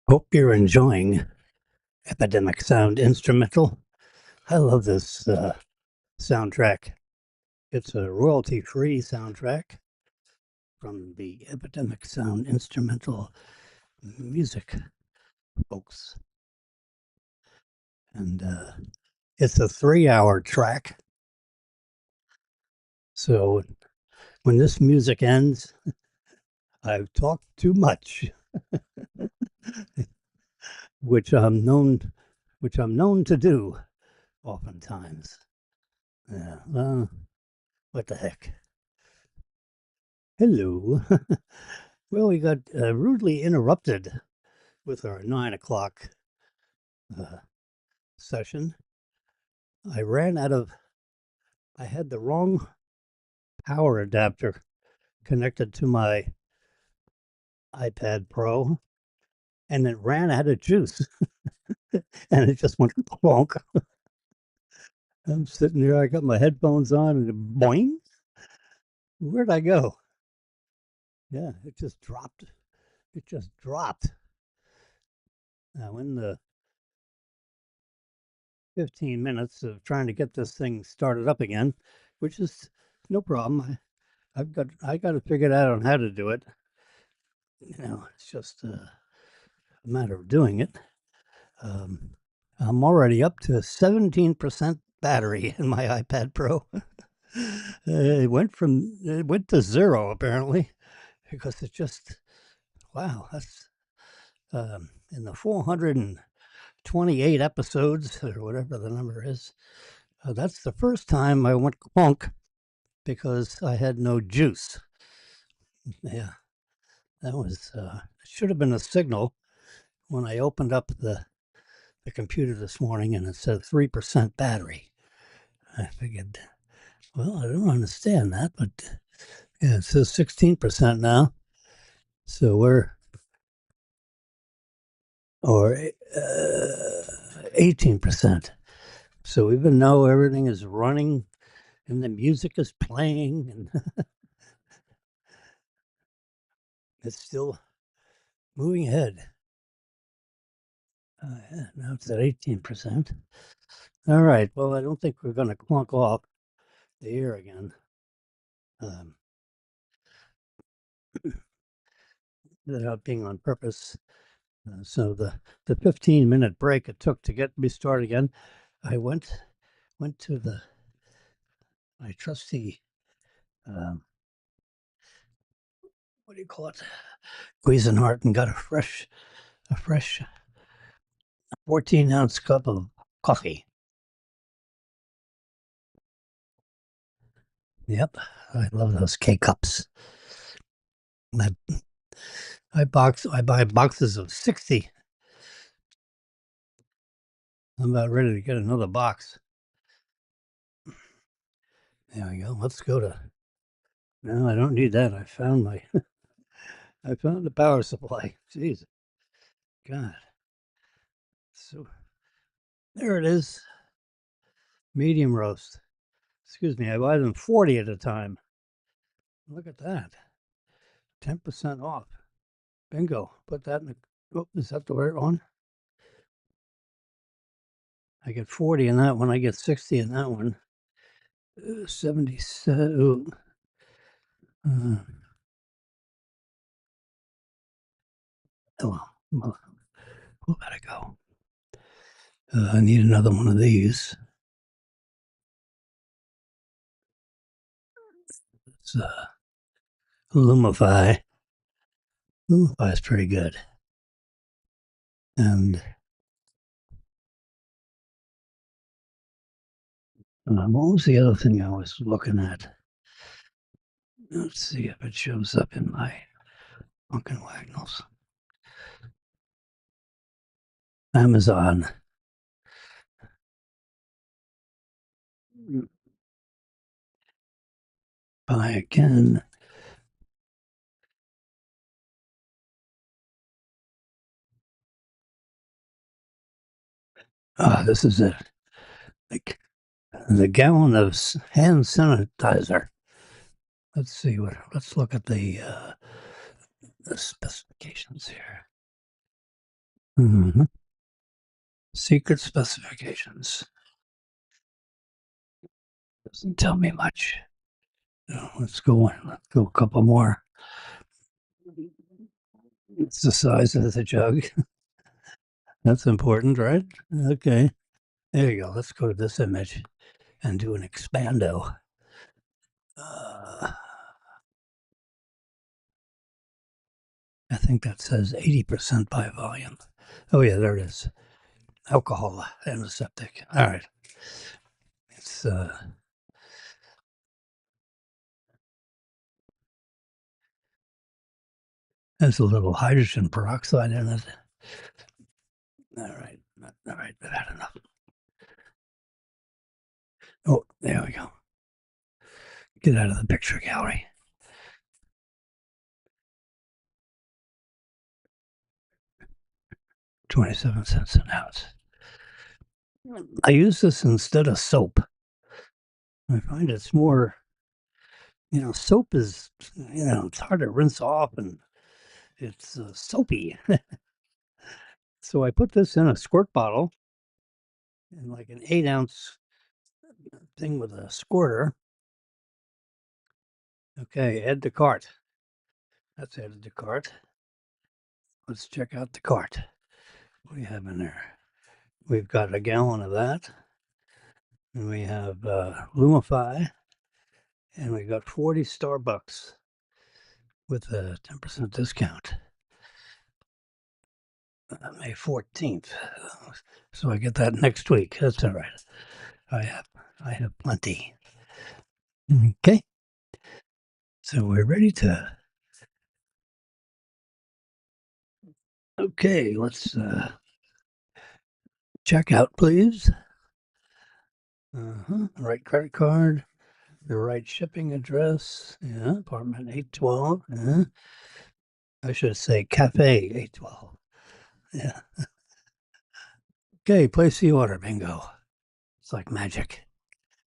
Hope you're enjoying Epidemic Sound Instrumental. I love this soundtrack. It's a royalty-free soundtrack from the Epidemic Sound Instrumental music folks. And it's a 3-hour track. So when this music ends, I've talked too much, which I'm known to do oftentimes. Yeah, what the heck? Hello. Well, we got rudely interrupted with our 9 o'clock session. I had the wrong power adapter connected to my iPad Pro, and it ran out of juice, and it just went plonk. I'm sitting there, I got my headphones on, and boing, where'd I go? Yeah, it just dropped. It just dropped. Now, in the 15 minutes of trying to get this thing started up again, which is no problem. I got to figure out on how to do it. It's just a matter of doing it. I'm already up to 17% battery in my iPad Pro. It went to zero apparently, because it just, wow, that's in the 428 episodes or whatever the number is. That's the first time I went clunk because I had no juice. Yeah, that was should have been a signal when I opened up the computer this morning and it said 3% battery. I figured, well, I don't understand that, but yeah, it says 16% now. So or 18%. So even though everything is running and the music is playing and it's still moving ahead. Yeah, now it's at 18%. All right. Well, I don't think we're going to clunk off the air again. Without being on purpose. So the 15-minute break it took to get me started again, I went to my trusty, what do you call it, Cuisinart, and got a fresh 14-ounce cup of coffee. Yep, I love those K-cups. I buy boxes of 60. I'm about ready to get another box. There we go. Let's go to. No, I don't need that. I found the power supply. Jeez, God. So there it is. Medium roast. Excuse me, I buy them 40 at a time. Look at that. 10% off. Bingo. Put that in the. Oh, is that the right one? I get 40 in that one. I get 60 in that one. 77. Oh, well, where gotta go? I need another one of these. It's Lumify. Lumify is pretty good. And what was the other thing I was looking at? Let's see if it shows up in my Funkin' Wagnalls. Amazon. Buy again. This is it. Like the gallon of hand sanitizer. Let's look at the specifications here. Mhm. Secret specifications. Doesn't tell me much. Let's go on. Let's go a couple more. It's the size of the jug. That's important, right? Okay. There you go. Let's go to this image and do an expando. Uh, I think that says 80% by volume. Oh, yeah, there it is. Alcohol antiseptic. All right. It's has a little hydrogen peroxide in it. All right. All right. I've had enough. Oh, there we go. Get out of the picture gallery. 27 cents an ounce. I use this instead of soap. I find it's more, soap is, it's hard to rinse off and it's soapy. So I put this in a squirt bottle in like an 8-ounce thing with a squirter. Okay, add to cart. That's added to cart. Let's check out the cart. What do we have in there? We've got a gallon of that. And we have Lumify. And we got 40 Starbucks with a 10% discount. May 14th. So I get that next week. That's all right. I have plenty. Okay. So we're ready to. Okay, let's check out, please. Right credit card, the right shipping address. Yeah, apartment 812. Yeah. I should say cafe 812. Yeah. Okay, place the order. Bingo. It's like magic.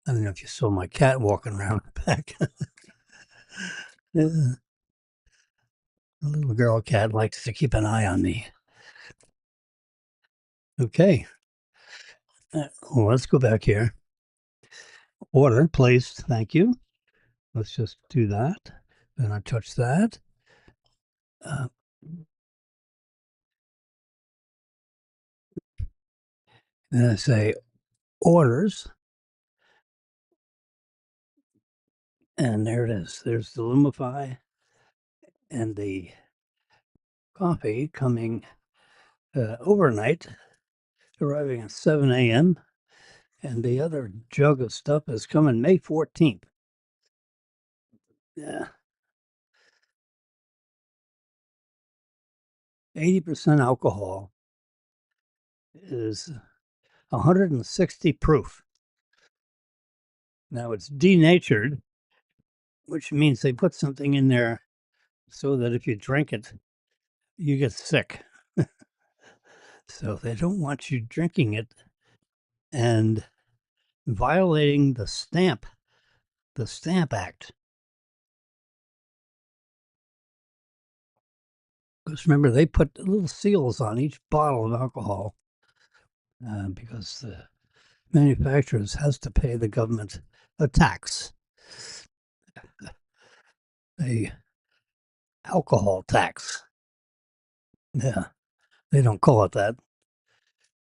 I don't know if you saw my cat walking around the back. Yeah. The little girl cat likes to keep an eye on me. Okay. Well, let's go back here. Order placed. Thank you. Let's just do that. Then I touch that. Uh, then I say orders. And there it is. There's the Lumify and the coffee coming overnight, arriving at 7 a.m. And the other jug of stuff is coming May 14th. Yeah. 80% alcohol is 160 proof. Now it's denatured, which means they put something in there so that if you drink it, you get sick. So they don't want you drinking it and violating the Stamp Act. Because remember, they put little seals on each bottle of alcohol because the manufacturers has to pay the government a tax, a alcohol tax. Yeah, they don't call it that.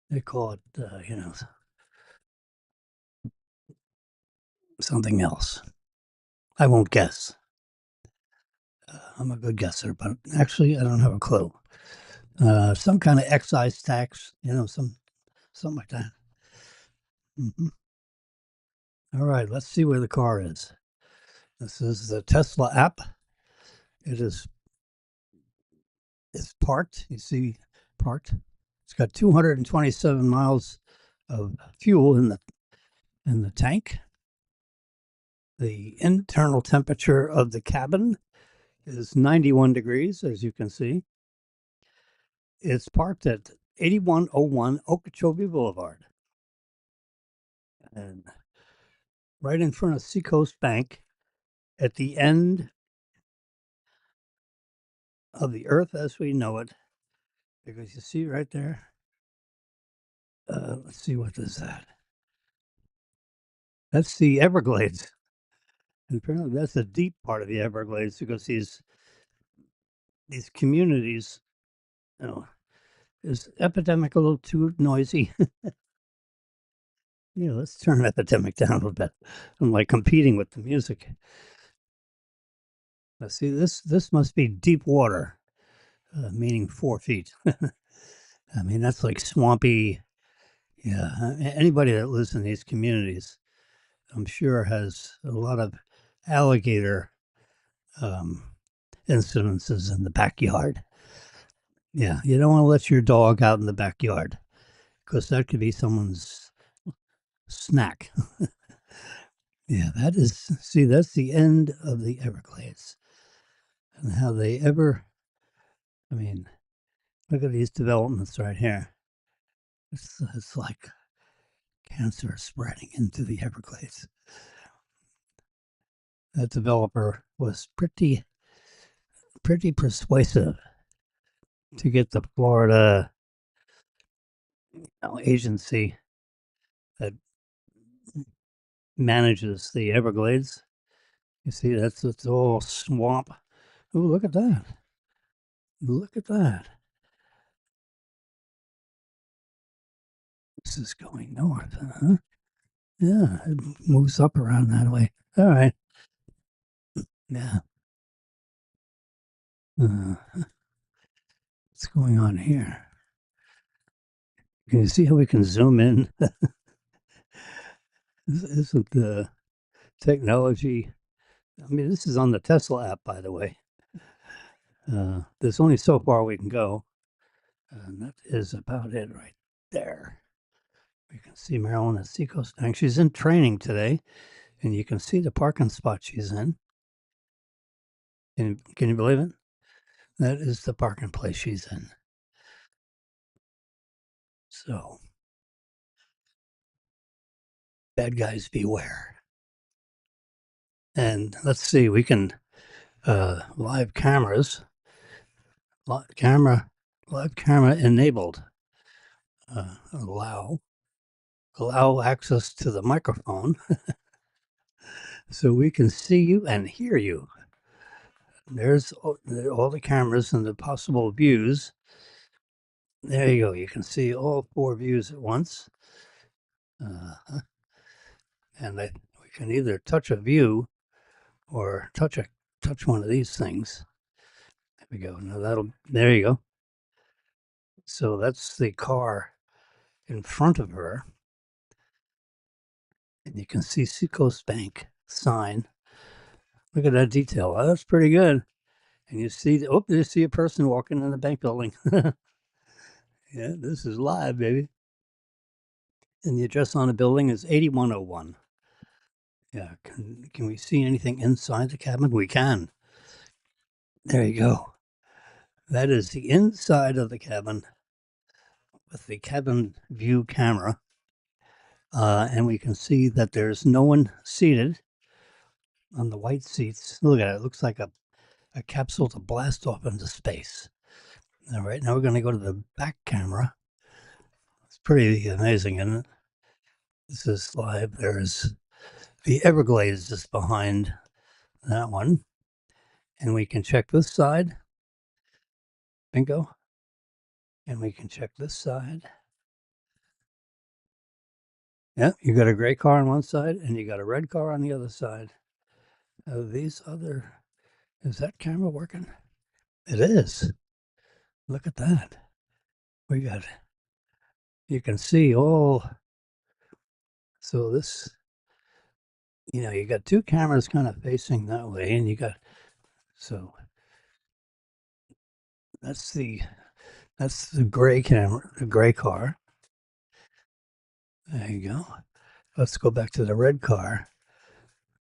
They call it, something else. I won't guess. I'm a good guesser, but actually, I don't have a clue. Some kind of excise tax, something like that. Hmm. All right, let's see where the car is. This is the Tesla app. It is it's parked. You see, parked. It's got 227 miles of fuel in the tank. The internal temperature of the cabin is 91 degrees, as you can see. It's parked at 8101 Okeechobee Boulevard, and right in front of Seacoast Bank, at the end of the earth as we know it, because you see right there. Let's see, what is that? That's the Everglades. And apparently, that's the deep part of the Everglades because these communities, you know, is Epidemic a little too noisy? Yeah, let's turn Epidemic down a little bit. I'm like competing with the music. Let's see, this must be deep water, meaning 4 feet. I mean, that's like swampy. Yeah, anybody that lives in these communities, I'm sure, has a lot of alligator um, incidences in the backyard. Yeah, you don't want to let your dog out in the backyard because that could be someone's snack. Yeah, that is, see, that's the end of the Everglades. And how they ever, I mean, look at these developments right here. It's like cancer spreading into the Everglades. That developer was pretty persuasive to get the Florida agency that manages the Everglades. You see, it's all swamp. Oh, look at that! Look at that! This is going north, huh? Yeah, it moves up around that way. All right. Yeah. What's going on here? Can you see how we can zoom in? Isn't the technology? I mean, this is on the Tesla app, by the way. There's only so far we can go, and that is about it right there. You can see Marilyn at Seacoast Bank. She's in training today, and you can see the parking spot she's in. Can you believe it? That is the parking place she's in. So, bad guys beware. And let's see, we can live cameras, live camera enabled. Allow access to the microphone so we can see you and hear you. There's all the cameras and the possible views. There you go. You can see all 4 views at once. And we can either touch a view or touch one of these things. There we go. Now there you go. So that's the car in front of her. And you can see Seacoast Bank sign. Look at that detail. Oh, that's pretty good. And you see, you see a person walking in the bank building. Yeah, this is live, baby. And the address on the building is 8101. Yeah, can we see anything inside the cabin? We can. There you go. That is the inside of the cabin with the cabin view camera. And we can see that there's no one seated on the white seats. Look at it. It looks like a capsule to blast off into space. All right, now we're going to go to the back camera. It's pretty amazing, isn't it? This is live. There's the Everglades just behind that one. And we can check this side. Bingo. And we can check this side. Yeah, you got a gray car on one side and you got a red car on the other side. Is that camera working? It is. Look at that. You can see all, so this, you got 2 cameras kind of facing that way and so that's the gray camera, the gray car. There you go. Let's go back to the red car.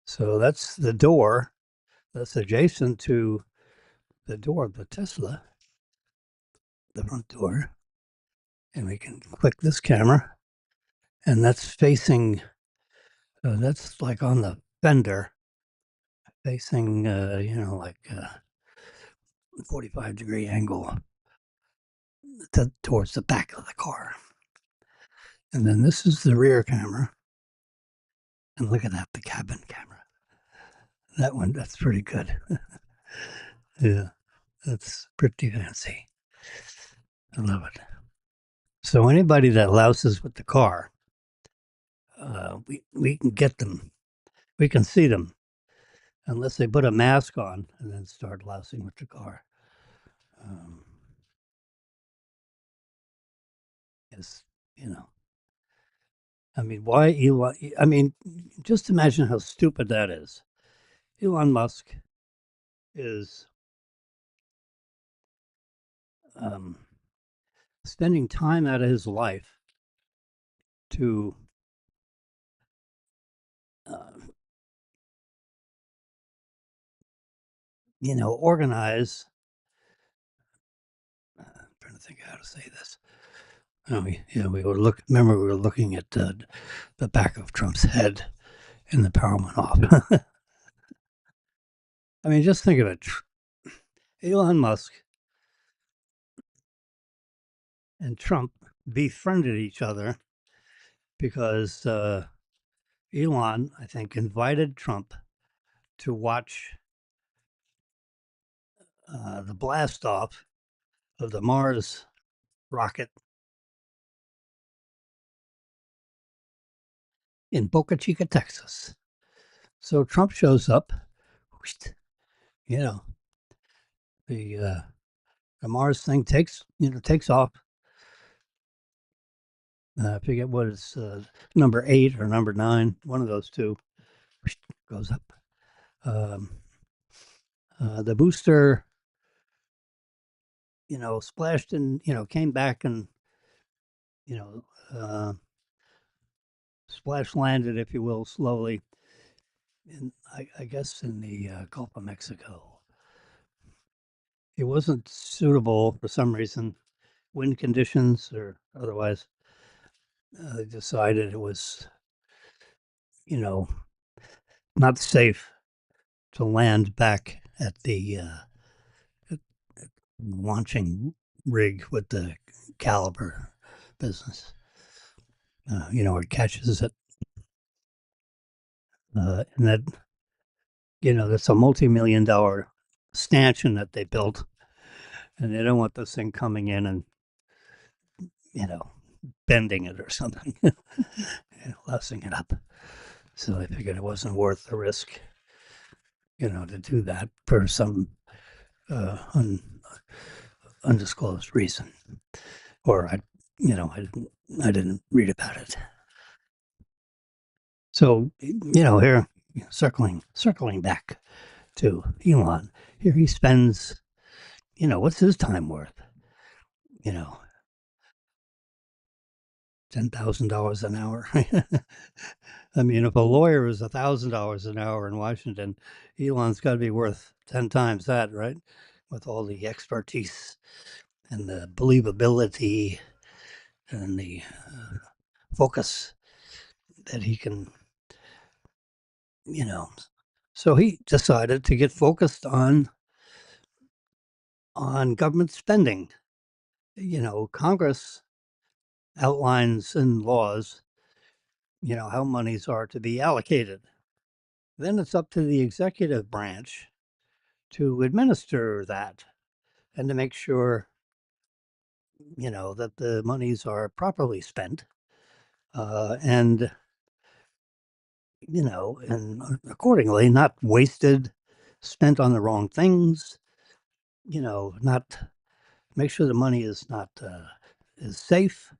So that's the door that's adjacent to the door of the Tesla, the front door. And we can click this camera, and that's facing, that's like on the fender, facing, 45-degree angle. towards the back of the car. And then this is the rear camera. And look at that, the cabin camera. That one, that's pretty good. Yeah, that's pretty fancy. I love it. So anybody that louses with the car, we can get them. We can see them unless they put a mask on and then start lousing with the car. Um, is you know, I mean, why Elon? I mean, just imagine how stupid that is. Elon Musk is um, spending time out of his life to uh, organize. I'm trying to think how to say this. Oh, yeah, we were remember we were looking at the back of Trump's head, and the power went off. I mean, just think of it. Elon Musk and Trump befriended each other because Elon, I think, invited Trump to watch the blast off of the Mars rocket in Boca Chica, Texas. So Trump shows up, you know, the Mars thing takes off. I forget what it's number 8 or number 9, one of those two goes up. Um, the booster, splashed and came back and you know uh, splash landed, if you will, slowly. I guess in the Gulf of Mexico. It wasn't suitable for some reason, wind conditions or otherwise. They decided it was, you know, not safe to land back at the launching rig with the caliber business. It catches it. And that, that's a multi-million dollar stanchion that they built. And they don't want this thing coming in and, you know, bending it or something, lousing it up. So I figured it wasn't worth the risk, to do that for some uh, un, undisclosed reason, or I didn't read about it. So here, circling back to Elon, here he spends, what's his time worth? You know, $10,000 an hour. I mean, if a lawyer is $1,000 an hour in Washington, Elon's got to be worth 10 times that, right? With all the expertise and the believability and the focus that he can, you know. So he decided to get focused on government spending. Congress outlines in laws, how monies are to be allocated. Then it's up to the executive branch to administer that and to make sure, that the monies are properly spent. And and accordingly, not wasted, spent on the wrong things, not make sure the money is not is safe,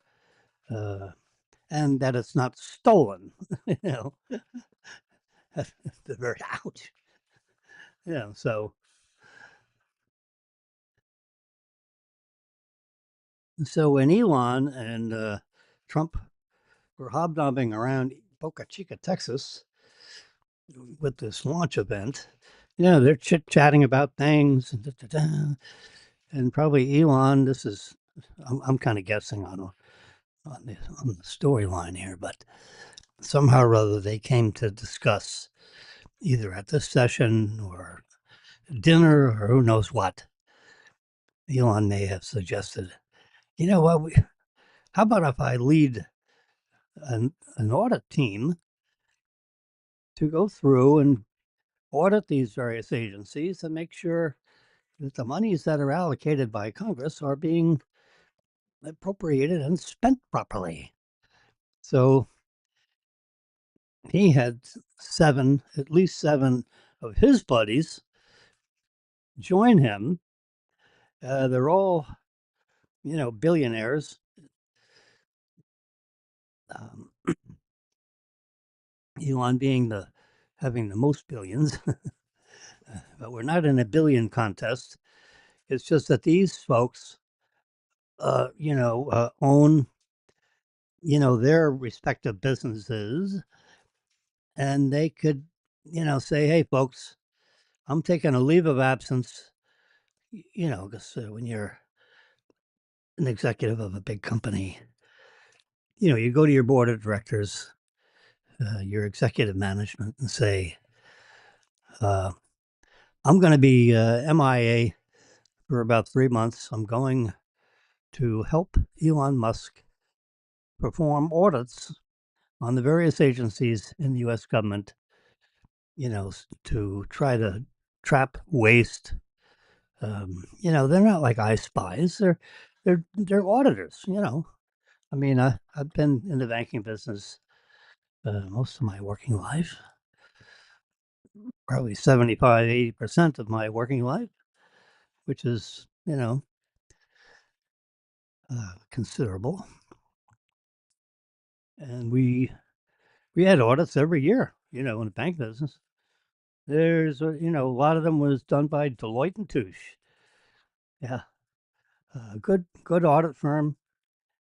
uh, and that it's not stolen. you know, the very ouch. So when Elon and Trump were hobnobbing around Boca Chica, Texas, with this launch event, they're chit chatting about things, and probably Elon. I'm kind of guessing on the storyline here, but somehow or other they came to discuss either at this session or dinner or who knows what. Elon may have suggested, you know what? How about if I lead an audit team to go through and audit these various agencies and make sure that the monies that are allocated by Congress are being appropriated and spent properly. So he had at least seven of his buddies join him. They're all, billionaires. Um, Elon being having the most billions, but we're not in a billion contest. It's just that these folks, own, their respective businesses, and they could, say, "Hey, folks, I'm taking a leave of absence." Because when you're an executive of a big company, you go to your board of directors, your executive management, and say, uh, "I'm going to be MIA for about 3 months. I'm going to help Elon Musk perform audits on the various agencies in the U.S. government, to try to trap waste." They're not like I spies. They're auditors. I mean, I've been in the banking business most of my working life, probably 75, 80% of my working life, which is, considerable. And we had audits every year, in the bank business. A lot of them was done by Deloitte and Touche. Yeah, good audit firm.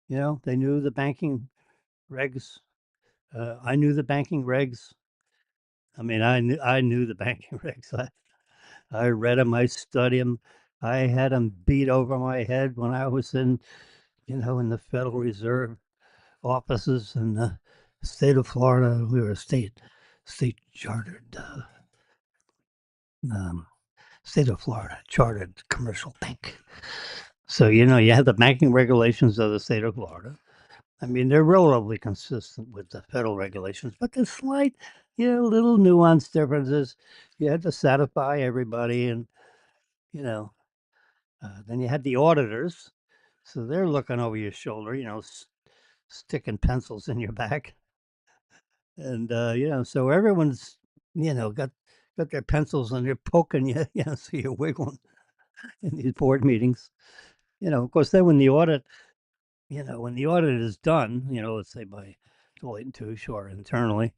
They knew the banking regs. I knew the banking regs. I mean, I knew the banking regs. I read them. I studied them. I had them beat over my head when I was in the Federal Reserve offices in the state of Florida. We were a state chartered, um, state of Florida chartered commercial bank. So you have the banking regulations of the state of Florida. I mean, they're relatively consistent with the federal regulations, but there's slight, little nuanced differences. You had to satisfy everybody, and you know, then you had the auditors, so they're looking over your shoulder, sticking pencils in your back, and so everyone's, got their pencils and they're poking you, so you're wiggling in these board meetings. Of course, then when the audit is done, let's say by Deloitte and Touche or internally,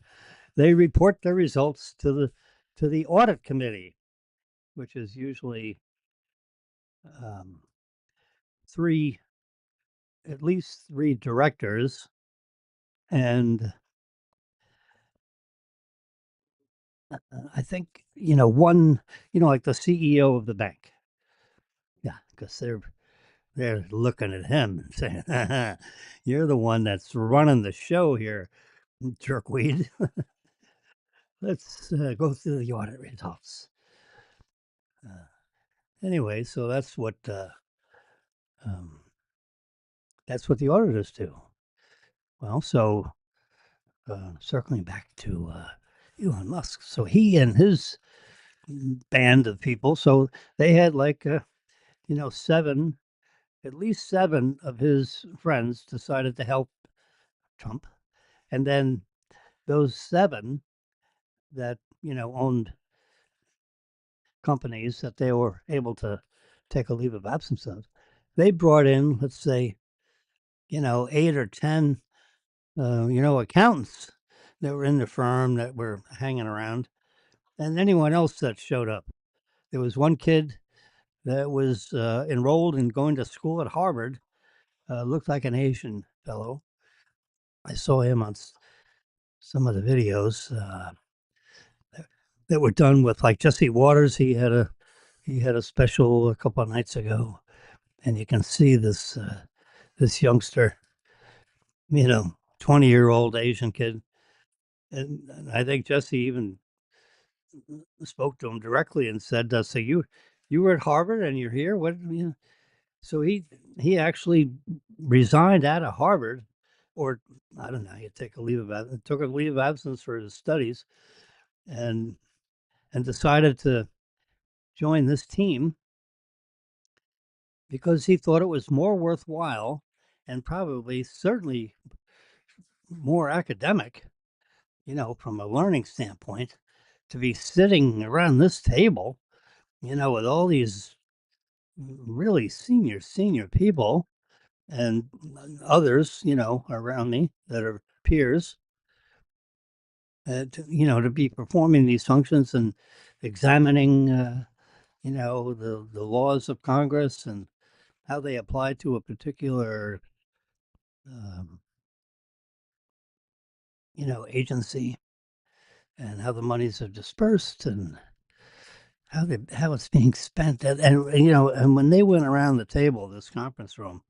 they report their results to the audit committee, which is usually um, three, at least three directors, and I think one, like the CEO of the bank. Yeah, because they're looking at him and saying, "You're the one that's running the show here, jerkweed. Let's go through the audit results." Uh, anyway, so um, that's what the auditors do. Well, so circling back to Elon Musk, so he and his band of people, so they had like seven, at least seven of his friends decided to help Trump, and then those seven that owned companies that they were able to take a leave of absence of, they brought in, let's say, 8 or 10 accountants that were in the firm that were hanging around, and anyone else that showed up. There was one kid that was enrolled and going to school at Harvard, looked like an Asian fellow. I saw him on some of the videos that were done with like Jesse Waters. He had a special a couple of nights ago, and you can see this youngster, 20-year-old Asian kid, and I think Jesse even spoke to him directly and said, "So you were at Harvard and you're here? What?" So he actually resigned out of Harvard, or I don't know, he took a leave of absence for his studies, and decided to join this team because he thought it was more worthwhile and probably certainly more academic, from a learning standpoint, to be sitting around this table, with all these really senior people and others, around me that are peers, to be performing these functions and examining, the laws of Congress and how they apply to a particular, um, agency, and how the monies are dispersed and how it's being spent. And when they went around the table, this conference room,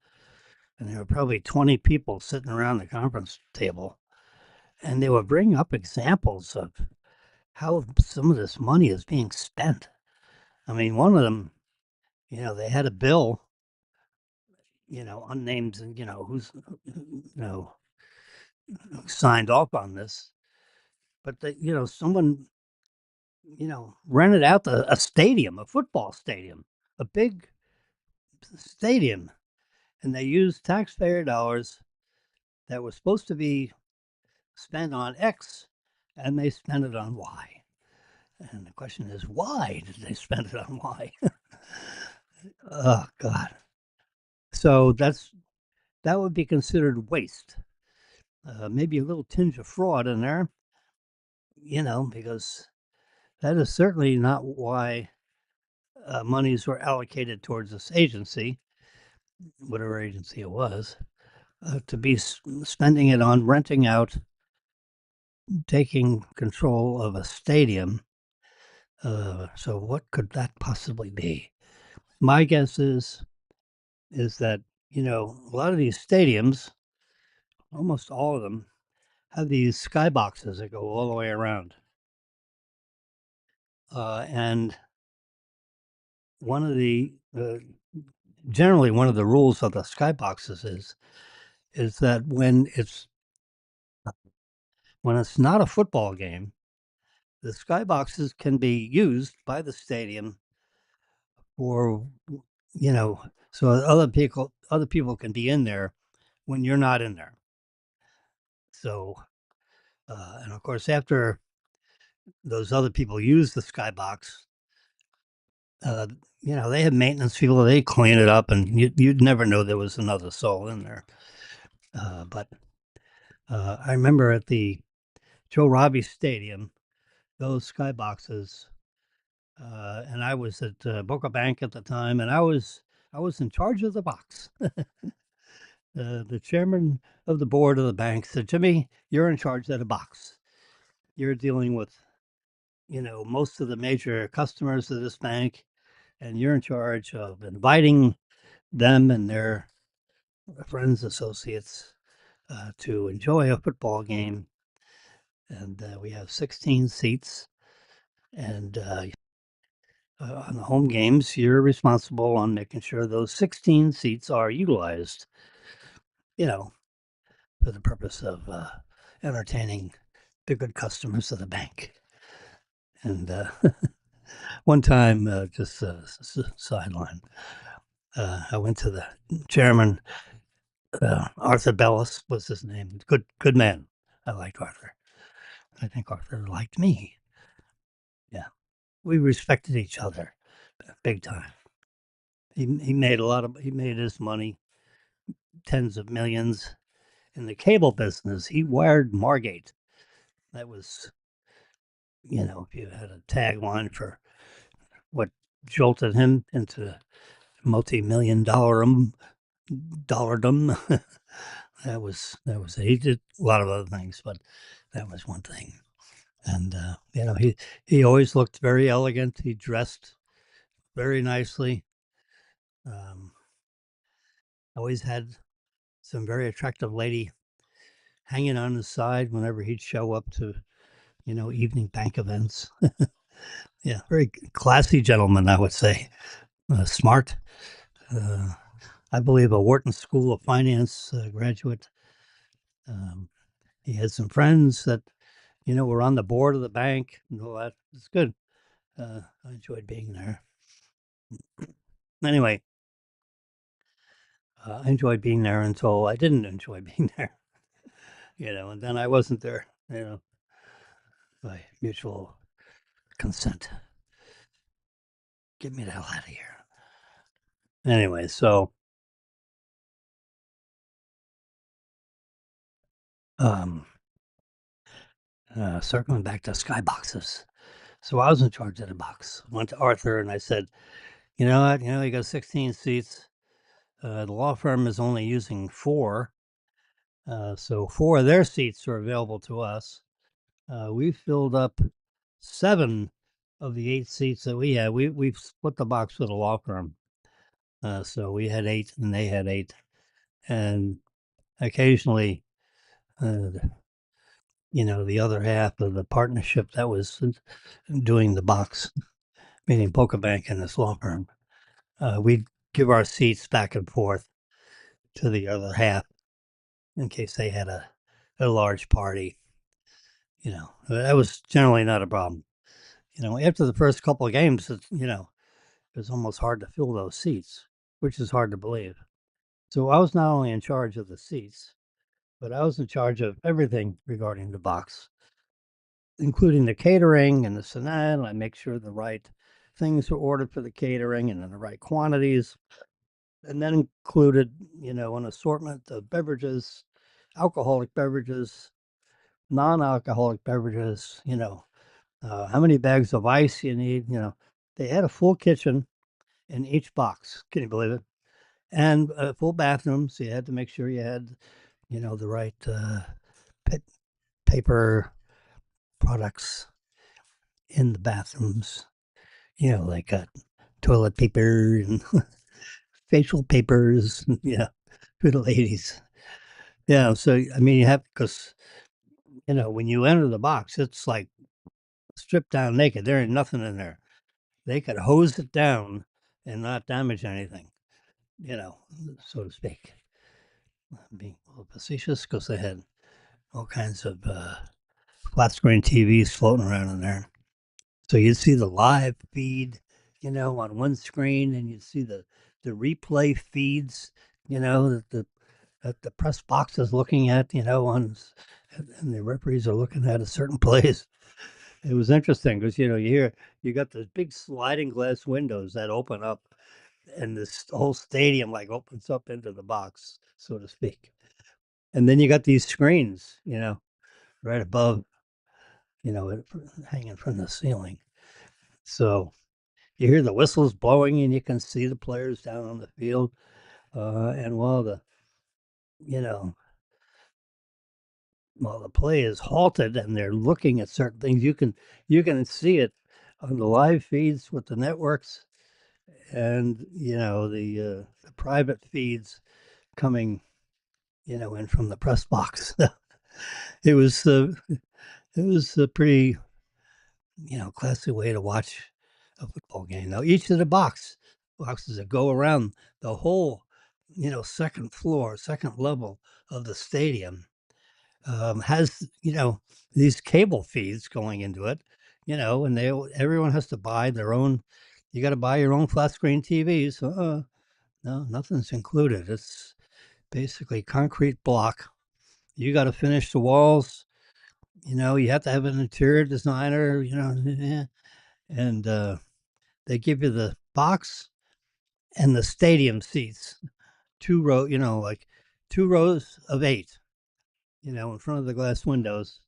and there were probably 20 people sitting around the conference table, and they would bring up examples of how some of this money is being spent. I mean, one of them, they had a bill, unnamed, who's, signed off on this, but someone, rented out a stadium, a football stadium, a big stadium, and they used taxpayer dollars that was supposed to be spent on X, and they spent it on Y. And the question is, why did they spend it on Y? Oh God! So that would be considered waste. Maybe a little tinge of fraud in there, because that is certainly not why monies were allocated towards this agency, whatever agency it was, to be spending it on renting out, taking control of a stadium. So what could that possibly be? My guess is that a lot of these stadiums, almost all of them, have these skyboxes that go all the way around, and one of the generally one of the rules of the skyboxes is that when it's not a football game, the skyboxes can be used by the stadium for, you know, so other people can be in there when you're not in there. So, and of course, after those other people use the skybox, uh, they have maintenance people. They clean it up, and you'd never know there was another soul in there. But I remember at the Joe Robbie Stadium, those skyboxes, and I was at Boca Bank at the time, and I was in charge of the box. The chairman of the board of the bank said, "Jimmy, you're in charge of the box. You're dealing with, most of the major customers of this bank, and you're in charge of inviting them and their friends, associates, to enjoy a football game. And we have 16 seats, and on the home games, you're responsible on making sure those 16 seats are utilized, you know, for the purpose of entertaining the good customers of the bank." And one time, just sideline, I went to the chairman, Arthur Bellis was his name. Good man. I liked Arthur. I think Arthur liked me. Yeah, we respected each other big time. He made his money, tens of millions in the cable business. He wired Margate. That was, if you had a tagline for what jolted him into multi-million dollardom, that was he did a lot of other things, but that was one thing. And he always looked very elegant. He dressed very nicely. Um, Always had some very attractive lady hanging on his side whenever he'd show up to evening bank events. Yeah, very classy gentleman, I would say. Smart. Uh, I believe, a Wharton School of Finance graduate. Um, he had some friends that, were on the board of the bank and all that. It's good. I enjoyed being there. Anyway, I enjoyed being there until I didn't enjoy being there, and then I wasn't there, by mutual consent. Get me the hell out of here. Anyway, so um, circling back to skyboxes. So I was in charge of the box. Went to Arthur and I said, you know what? You got 16 seats. The law firm is only using 4. So 4 of their seats are available to us. We filled up 7 of the 8 seats that we had. We've split the box with a law firm. So we had 8 and they had 8. And occasionally, the other half of the partnership that was doing the box, meaning Polka Bank and this law firm, we'd give our seats back and forth to the other half in case they had a large party. That was generally not a problem. After the first couple of games, it was almost hard to fill those seats, which is hard to believe. So I was not only in charge of the seats, but I was in charge of everything regarding the box, including the catering and the Senat. I make sure the right things were ordered for the catering and in the right quantities. And that included, an assortment of beverages, alcoholic beverages, non-alcoholic beverages, how many bags of ice you need. They had a full kitchen in each box. Can you believe it? And a full bathroom. So you had to make sure you had, the right paper products in the bathrooms, like toilet paper and facial papers. Yeah, for the ladies. Yeah. So, I mean, you have, because, when you enter the box, it's like stripped down naked. There ain't nothing in there. They could hose it down and not damage anything, you know, so to speak. I'm being a little facetious because they had all kinds of flat screen TVs floating around in there. So you'd see the live feed, on one screen, and you'd see the replay feeds, that the press box is looking at, and the referees are looking at a certain place. It was interesting because you got those big sliding glass windows that open up, and this whole stadium like opens up into the box, so to speak. And then you got these screens, right above, hanging from the ceiling. So you hear the whistles blowing, and you can see the players down on the field. And you know, while the play is halted and they're looking at certain things, you can see it on the live feeds with the networks and the private feeds coming in from the press box. it was uh, it was a pretty classy way to watch a football game. Now each of the boxes that go around the whole second floor, second level of the stadium has these cable feeds going into it, and everyone has to buy their own. You got to buy your own flat screen TVs. No, nothing's included. It's basically concrete block. You got to finish the walls. You have to have an interior designer. And they give you the box and the stadium seats, 2 row. Like 2 rows of 8. In front of the glass windows,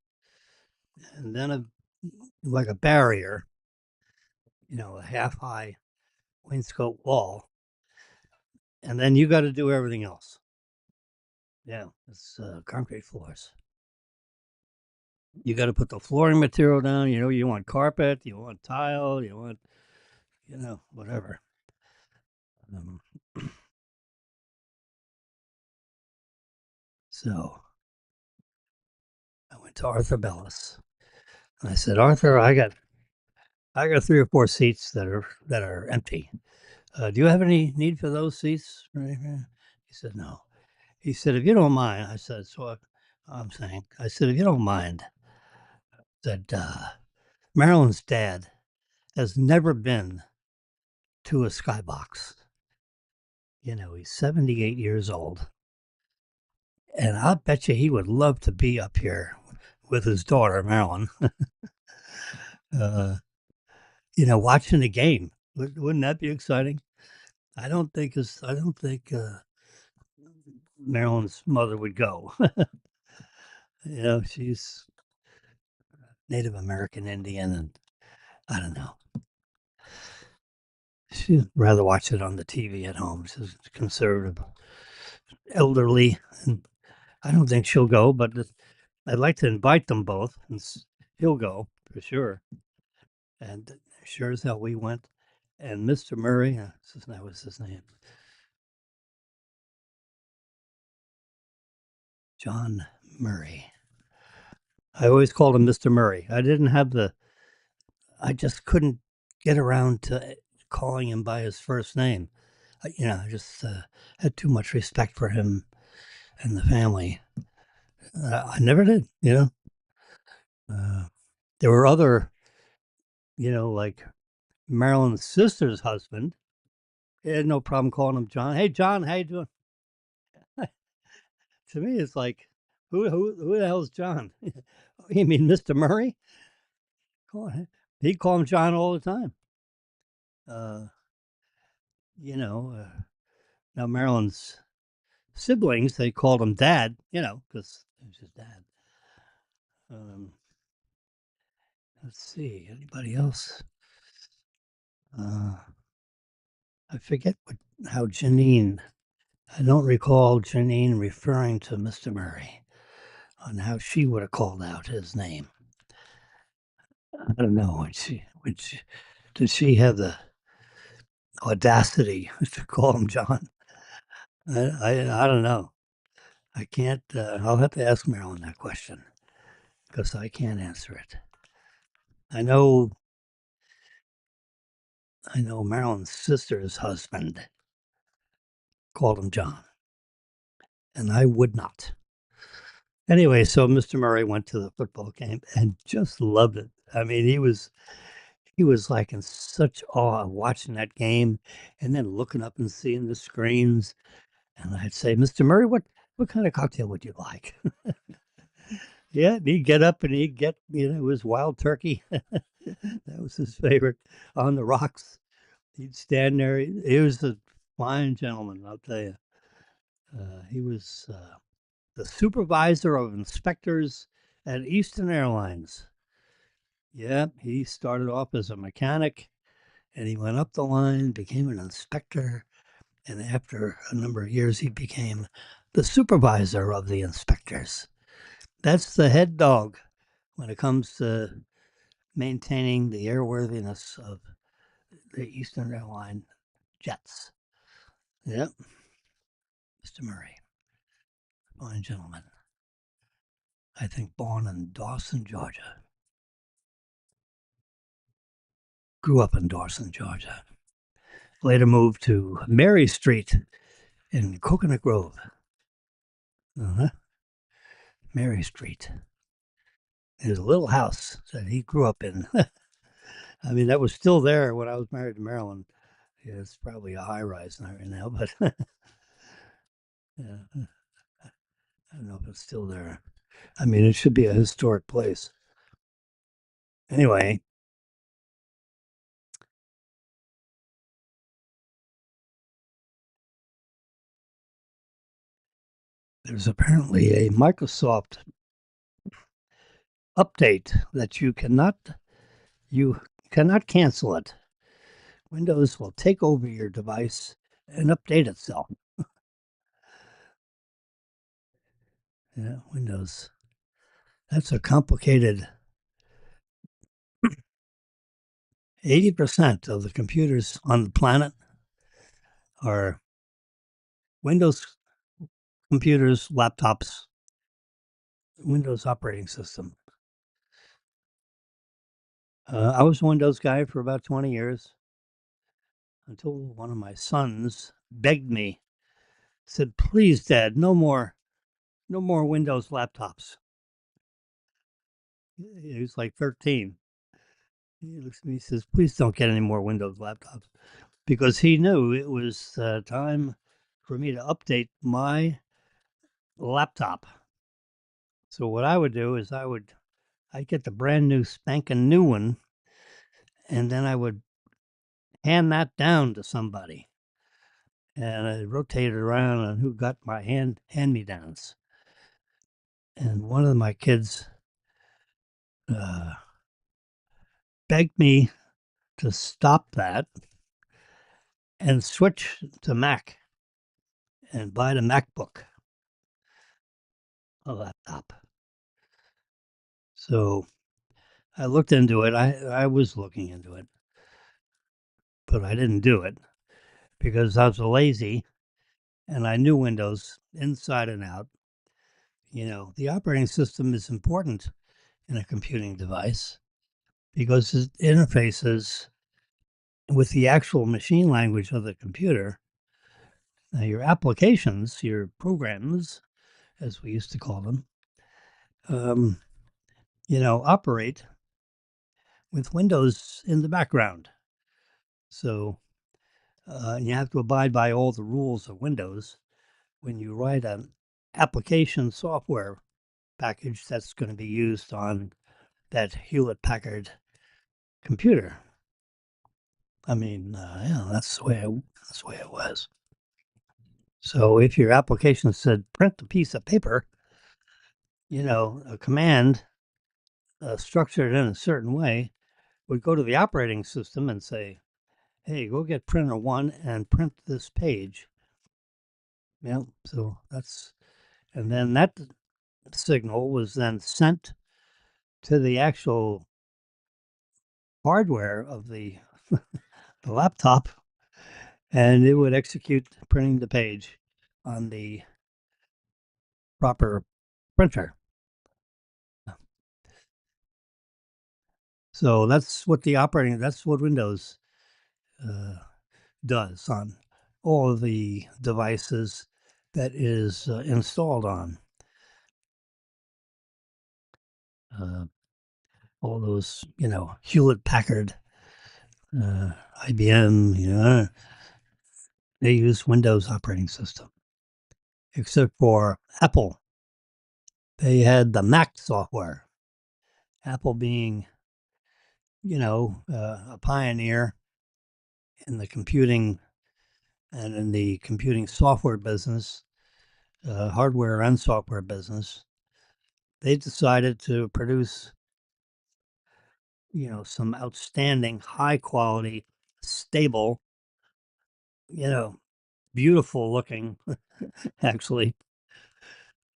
and then like a barrier, a half high wainscot wall, and then you got to do everything else. Yeah, it's concrete floors. You got to put the flooring material down. You want carpet, you want tile, you want, whatever. Um, so I went to Arthur Bellis. And I said, Arthur, I got 3 or 4 seats that are empty. Do you have any need for those seats? He said, "No." He said, "If you don't mind," I said, "So I'm saying," I said, "if you don't mind, that Marilyn's dad has never been to a skybox. You know, he's 78 years old, and I bet you he would love to be up here with his daughter, Marilyn, uh, watching the game. Wouldn't that be exciting?" I don't think Marilyn's mother would go. She's Native American Indian, and I don't know. She'd rather watch it on the TV at home. She's conservative, elderly, and I don't think she'll go, but I'd like to invite them both, and he'll go for sure. And sure as hell we went. And Mr. Murray, that was his name, John Murray. I always called him Mr. Murray. I just couldn't get around to calling him by his first name. I just had too much respect for him and the family. I never did. Uh, there were other, like Marilyn's sister's husband. He had no problem calling him John. Hey, John, how you doing? To me, it's like, who the hell's John? You mean Mr. Murray? Come on, he'd call him John all the time. Uh, you know, uh, Now Marilyn's siblings, they called him Dad. Because he was his dad. Um, let's see, anybody else? Uh, I forget how Janine. I don't recall Janine referring to Mr. Murray on how she would have called out his name. I don't know. Did she have the audacity to call him John? I don't know. I can't. I'll have to ask Marilyn that question because I can't answer it. I know. I know Marilyn's sister's husband called him John, and I would not. Anyway, so Mr. Murray went to the football game and just loved it. I mean, he was like in such awe of watching that game and then looking up and seeing the screens. And I'd say, "Mr. Murray, what kind of cocktail would you like?" Yeah, and he'd get up and he'd get, it was wild turkey. That was his favorite on the rocks. He'd stand there. He was a fine gentleman, I'll tell you. He was the supervisor of inspectors at Eastern Airlines. Yeah, he started off as a mechanic and he went up the line, became an inspector, and after a number of years, he became the supervisor of the inspectors. That's the head dog when it comes to maintaining the airworthiness of the Eastern Airline jets. Yep, Mr. Murray, fine gentleman. I think born in Dawson, Georgia. Grew up in Dawson, Georgia. Later moved to Mary Street in Coconut Grove. Uh-huh. Mary Street. His little house that he grew up in. I mean, that was still there when I was married to Marilyn. Yeah, it's probably a high rise right now, but yeah, I don't know if it's still there. I mean, it should be a historic place. Anyway, there's apparently a Microsoft update that you cannot cancel it. Windows will take over your device and update itself. Yeah, Windows. That's a complicated 80% of the computers on the planet are Windows computers, laptops, Windows operating system. I was a Windows guy for about 20 years until one of my sons begged me said, "Please, Dad, no more Windows laptops." He was like 13. He looks at me, he says, "Please don't get any more Windows laptops," because he knew it was time for me to update my laptop. So what I would do is I'd get the brand new spanking new one, and then I would hand that down to somebody, and I rotated around on who got my hand me downs. And one of my kids uh, begged me to stop that and switch to Mac and buy the MacBook, a laptop. So I looked into it. I was looking into it, but I didn't do it because I was lazy and I knew Windows inside and out. You know, the operating system is important in a computing device because it interfaces with the actual machine language of the computer. Now, your applications, your programs, as we used to call them, um, operate with Windows in the background. So you have to abide by all the rules of Windows when you write an application software package that's going to be used on that Hewlett Packard computer. I mean, yeah, that's the way it was. So if your application said print a piece of paper, a command structured in a certain way would go to the operating system and say, "Hey, go get printer one and print this page." Yeah, so and then that signal was then sent to the actual hardware of the laptop, and it would execute printing the page on the proper printer. So that's what Windows uh, does on all of the devices that is installed on. Uh, all those, Hewlett Packard, uh, IBM, they use Windows operating system, except for Apple. They had the Mac software. Apple being, a pioneer in the computing and in the computing software business, hardware and software business, they decided to produce, some outstanding, high quality, stable, you know, beautiful looking, actually.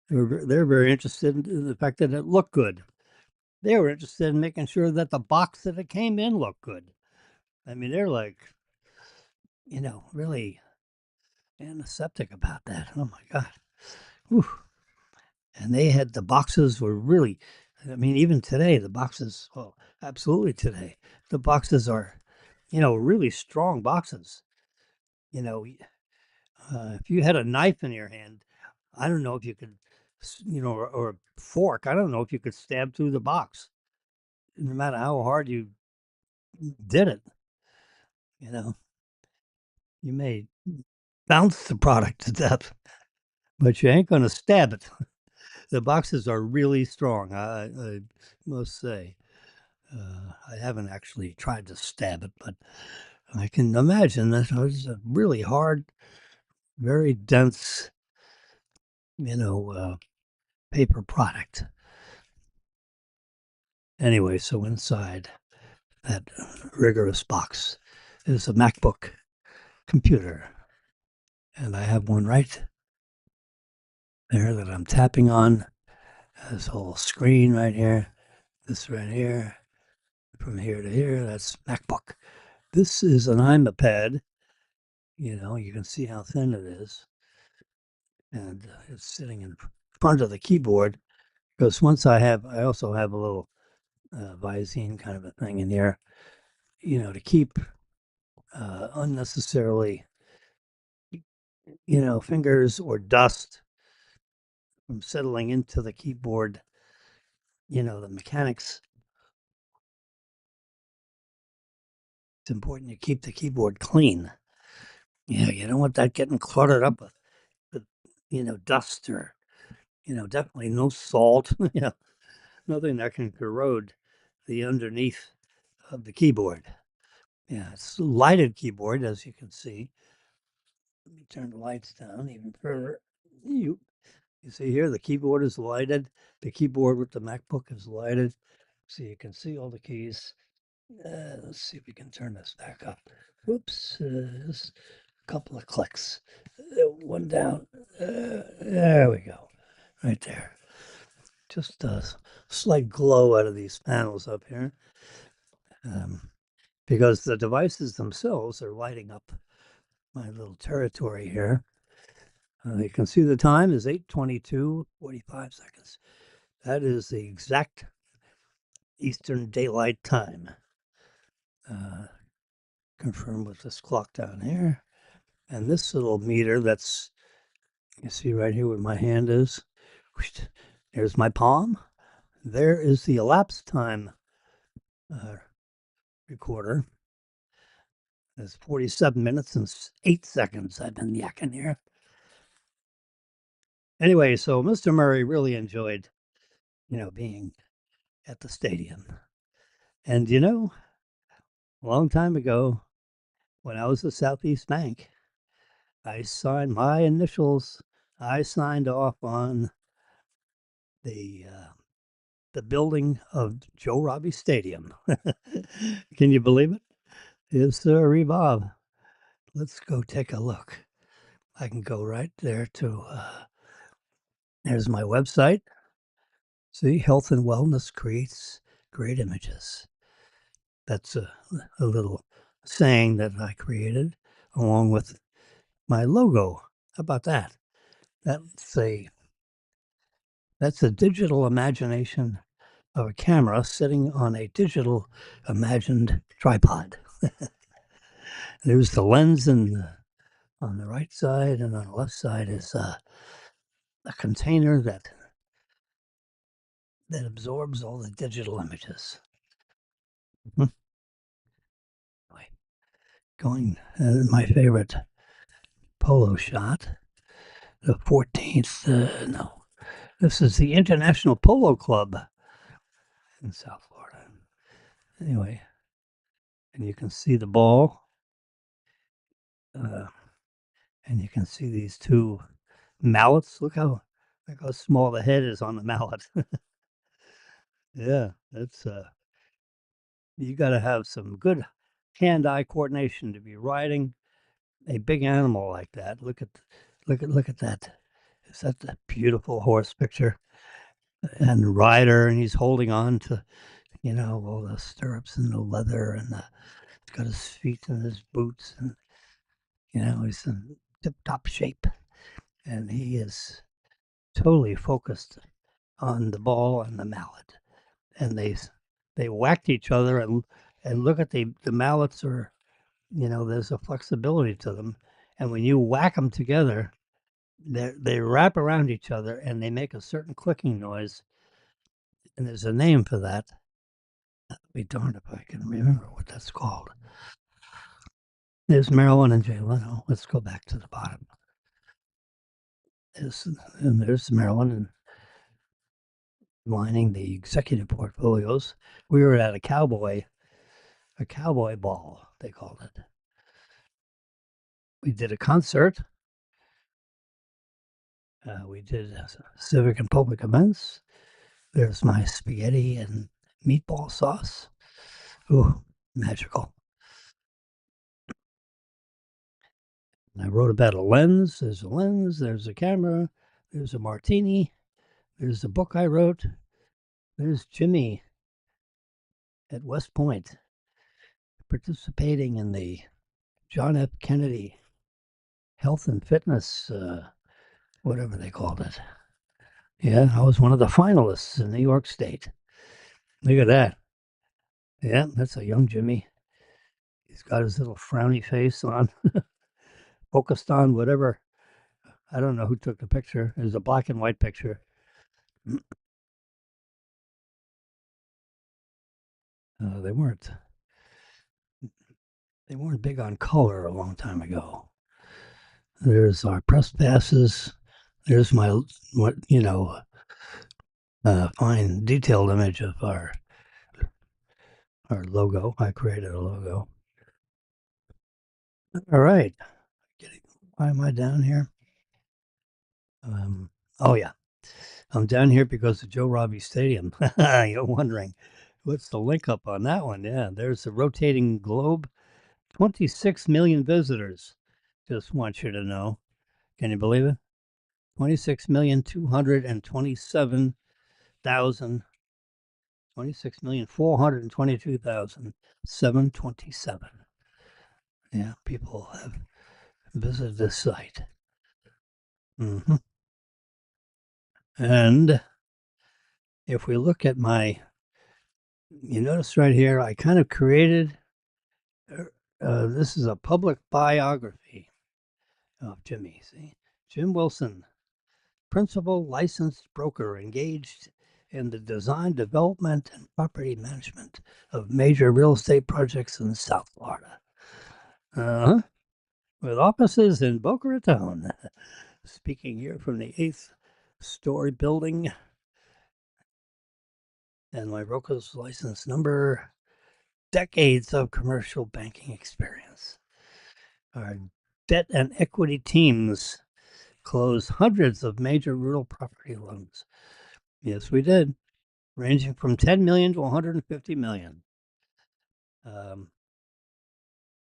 They're very interested in the fact that it looked good. They were interested in making sure that the box that it came in looked good. I mean, they're like, really antiseptic about that. Oh my God. Whew. And they had the boxes were really, I mean, even today, the boxes, well, absolutely today, the boxes are, really strong boxes. You know, if you had a knife in your hand, I don't know if you could, or a fork, I don't know if you could stab through the box, no matter how hard you did it. You know, you may bounce the product to death, but you ain't going to stab it. The boxes are really strong, I must say. I haven't actually tried to stab it, but I can imagine that it was a really hard, very dense, paper product. Anyway, so inside that rigorous box is a MacBook computer, and I have one right there that I'm tapping on. This whole screen right here, this right here, from here to here, that's MacBook. This is an iPad. You can see how thin it is, and it's sitting in front of the keyboard. Because I also have a little Visine kind of a thing in here, to keep unnecessarily fingers or dust from settling into the keyboard, the mechanics. It's important to keep the keyboard clean. You don't want that getting cluttered up with dust or, definitely no salt, nothing that can corrode the underneath of the keyboard. Yeah, it's a lighted keyboard, as you can see. Let me turn the lights down even further. You see here, the keyboard is lighted. The keyboard with the MacBook is lighted. So you can see all the keys. Let's see if we can turn this back up. Whoops, just a couple of clicks. One down. There we go. Right there. Just a slight glow out of these panels up here. Because the devices themselves are lighting up my little territory here. You can see the time is 8:22:45. That is the exact Eastern Daylight Time. Confirm with this clock down here. And this little meter that's, you see right here where my hand is. There's my palm. There is the elapsed time recorder. It's 47 minutes and 8 seconds I've been yakking here. Anyway, so Mr. Murray really enjoyed, being at the stadium. And, a long time ago, when I was at Southeast Bank, I signed my initials. I signed off on the building of Joe Robbie Stadium. Can you believe it? Yes, sir, Bob. Let's go take a look. I can go right there to, there's my website. See, health and wellness creates great images. That's a little saying that I created along with my logo. How about that? That's a digital imagination of a camera sitting on a digital imagined tripod. There's the lens on the right side, and on the left side is a container that absorbs all the digital images. Going my favorite polo shot, the 14th. No, this is the International Polo Club in South Florida. Anyway, and you can see the ball, and you can see these two mallets. Look how small the head is on the mallet. Yeah, that's you got to have some good hand-eye coordination to be riding a big animal like that. Look at that. Is that a beautiful horse picture? And the rider, and he's holding on to, all the stirrups and the leather, and he's got his feet in his boots, and he's in tip-top shape, and he is totally focused on the ball and the mallet, and they whacked each other, and look at the mallets are, there's a flexibility to them, and when you whack them together, they wrap around each other and they make a certain clicking noise, and there's a name for that. I'll be darned if I can remember what that's called. There's Marilyn and Jay Leno. Let's go back to the bottom. And there's Marilyn and lining the executive portfolios. We were at a cowboy ball, they called it. We did a concert. We did civic and public events. There's my spaghetti and meatball sauce. Ooh, magical. And I wrote about a lens. There's a lens. There's a camera. There's a martini. There's a book I wrote. There's Jimmy at West Point participating in the John F. Kennedy Health and Fitness, whatever they called it. Yeah, I was one of the finalists in New York State. Look at that. Yeah, that's a young Jimmy. He's got his little frowny face on, focused on whatever I don't know who took the picture. It was a black and white picture. They weren't. They weren't big on color a long time ago. There's our press passes. There's my what fine detailed image of our logo. I created a logo. All right. Why am I down here? Oh yeah, I'm down here because of Joe Robbie Stadium. You're wondering, what's the link up on that one? Yeah, there's a rotating globe. 26 million visitors. Just want you to know. Can you believe it? 26,227,000. 26,422,727. Yeah, people have visited this site. Hmm. And if we look at you notice right here, I kind of created, this is a public biography of Jimmy. See, Jim Wilson, principal licensed broker engaged in the design, development, and property management of major real estate projects in South Florida. With offices in Boca Raton. Speaking here from the 8th story building, and my broker's license number, decades of commercial banking experience. Our debt and equity teams closed hundreds of major real property loans. Yes, we did, ranging from 10 million to 150 million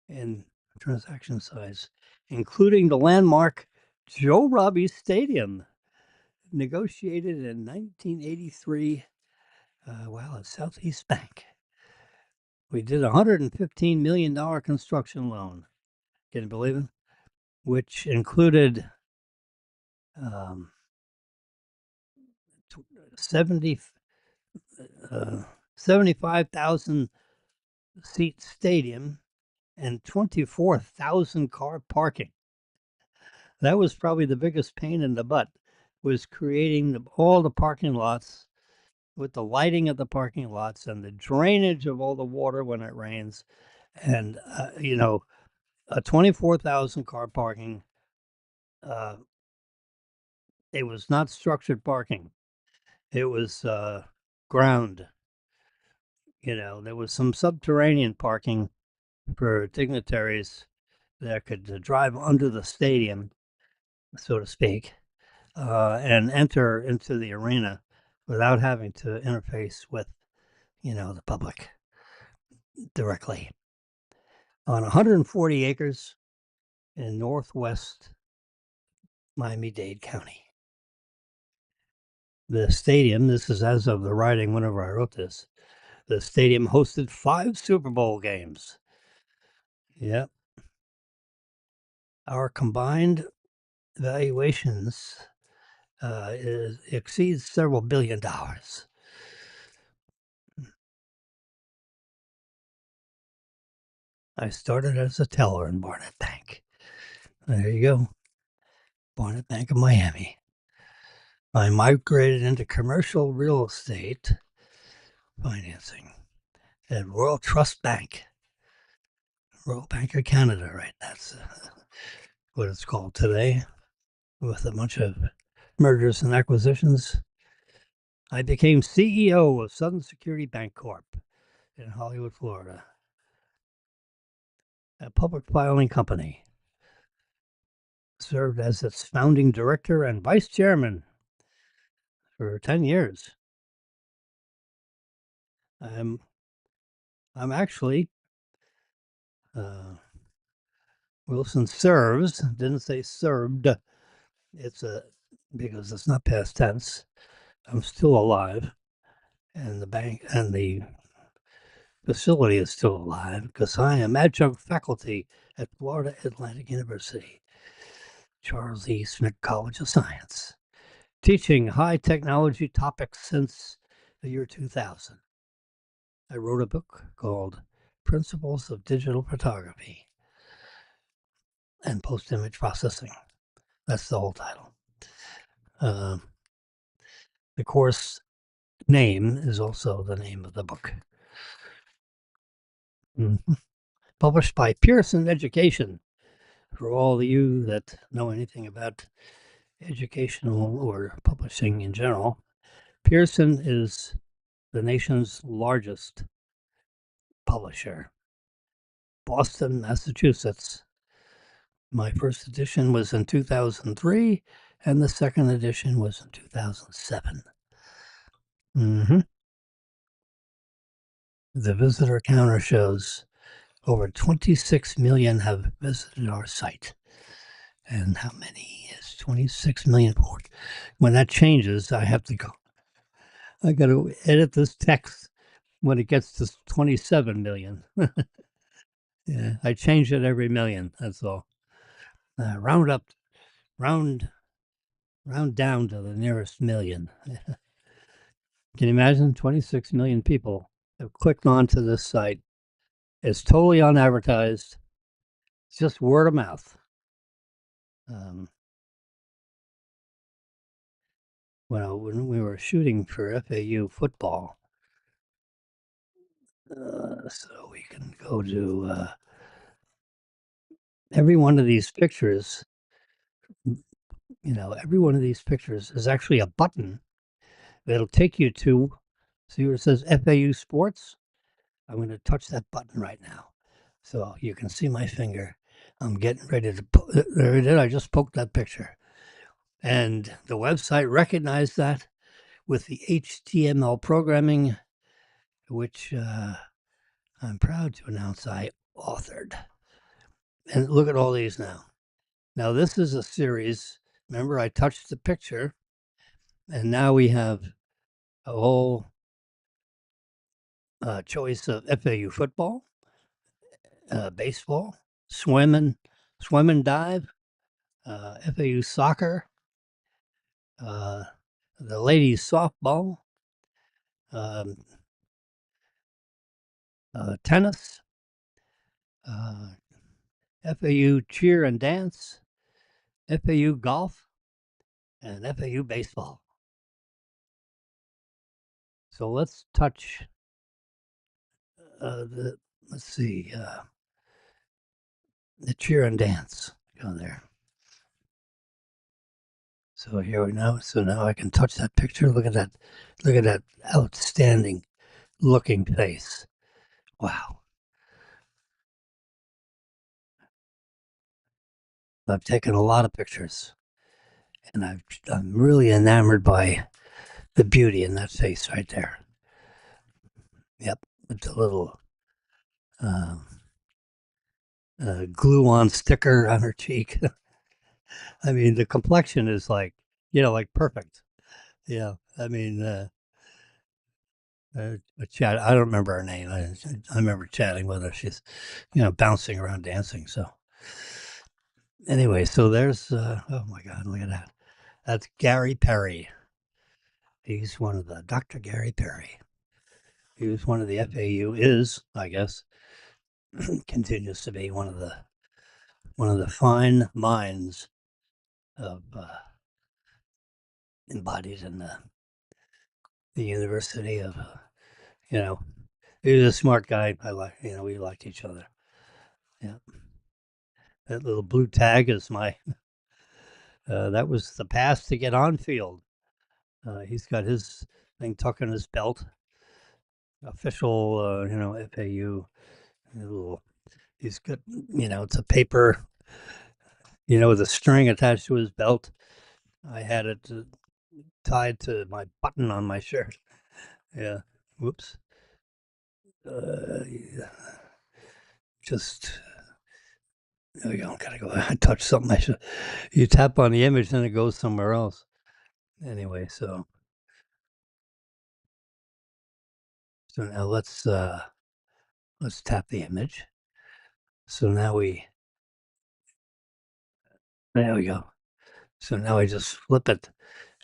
in transaction size, including the landmark Joe Robbie Stadium, negotiated in 1983. At Southeast Bank. We did a $115 million construction loan. Can you believe it? Which included 70, 75,000 seat stadium and 24,000 car parking. That was probably the biggest pain in the butt, was creating all the parking lots with the lighting of the parking lots and the drainage of all the water when it rains. And, a 24,000 car parking, it was not structured parking. It was ground. There was some subterranean parking for dignitaries that could drive under the stadium, so to speak, and enter into the arena without having to interface with, the public directly. On 140 acres in northwest Miami-Dade County. The stadium, this is as of the writing whenever I wrote this, the stadium hosted 5 Super Bowl games. Yep. Our combined valuations exceeds several billion dollars. I started as a teller in Barnett Bank. There you go. Barnett Bank of Miami. I migrated into commercial real estate financing at Royal Trust Bank. Royal Bank of Canada, right? That's what it's called today, with a bunch of mergers and acquisitions. I became CEO of Southern Security Bank Corp in Hollywood, Florida, a public filing company. Served as its founding director and vice chairman for 10 years. I'm actually Wilson serves, didn't say served. It's because it's not past tense. I'm still alive, and the bank and the facility is still alive because I am adjunct faculty at Florida Atlantic University, Charles E. Smith College of Science, teaching high technology topics since the year 2000. I wrote a book called Principles of Digital Photography and Post-Image Processing. That's the whole title. The course name is also the name of the book. Mhm. Published by Pearson Education. For all of you that know anything about educational or publishing in general, Pearson is the nation's largest publisher. Boston, Massachusetts. My first edition was in 2003, and the second edition was in 2007. The visitor counter shows over 26 million have visited our site. And how many is 26 million? When that changes, I have to go. I got to edit this text when it gets to 27 million. Yeah, I change it every million. That's all. Round up, round, round down to the nearest million. Can you imagine? 26 million people have clicked onto this site. It's totally unadvertised. It's just word of mouth. Well, when we were shooting for FAU football, so we can go to every one of these pictures. Every one of these pictures is actually a button that'll take you to. See where it says FAU Sports? I'm going to touch that button right now, so you can see my finger. I'm getting ready to. There it is. I just poked that picture, and the website recognized that with the HTML programming, which I'm proud to announce I authored. And look at all these now. Now, this is a series. Remember, I touched the picture, and now we have a whole choice of FAU football, baseball, swim and dive, FAU soccer, the ladies softball, um, tennis, FAU cheer and dance, FAU golf, and FAU baseball. So let's touch let's see, the cheer and dance. Go there. So here we know. So now I can touch that picture. Look at that. Look at that outstanding looking face. Wow. I've taken a lot of pictures, and I'm really enamored by the beauty in that face right there. Yep, with the little glue-on sticker on her cheek. I mean, the complexion is like, like perfect. Yeah, I mean, chat. I don't remember her name. I remember chatting with her. She's, bouncing around dancing. So anyway, so there's. Oh my God, look at that. That's Gary Perry. He's one of the Dr. Gary Perry. He was one of the FAU. Is, I guess, continues to be one of the fine minds of embodied in the University of. You know, he was a smart guy. I like. We liked each other. Yeah. That little blue tag is my. That was the pass to get on field. He's got his thing tucked in his belt. Official, FAU. Little, he's got, it's a paper, with a string attached to his belt. I had it tied to my button on my shirt. Yeah. Whoops. Yeah. Just there we go. Gotta go. I touched something. You tap on the image, then it goes somewhere else. Anyway, so now let's tap the image. So now there we go. So now I just flip it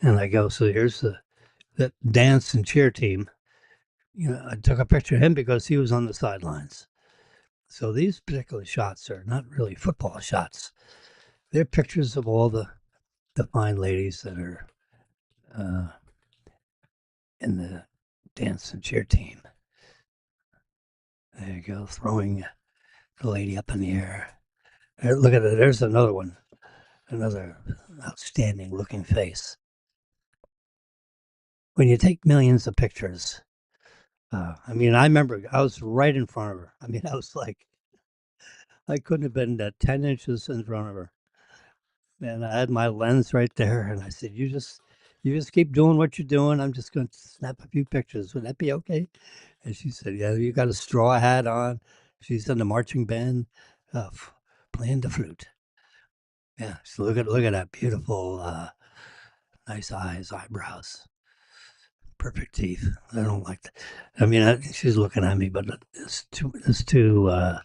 and I go. So here's the dance and cheer team. I took a picture of him because he was on the sidelines. So these particular shots are not really football shots. They're pictures of all the the fine ladies that are uh, in the dance and cheer team. There you go, throwing the lady up in the air. Look at it. There's another one, another outstanding looking face. When you take millions of pictures, I mean, I remember I was right in front of her. I mean, I was like, I couldn't have been 10 inches in front of her. And I had my lens right there. And I said, you just keep doing what you're doing. I'm just going to snap a few pictures. Would that be okay? And she said, yeah, you got a straw hat on. She's in the marching band, playing the flute. Yeah. So look at that beautiful, nice eyes, eyebrows, perfect teeth. I don't like that. I mean, she's looking at me, but it's uh,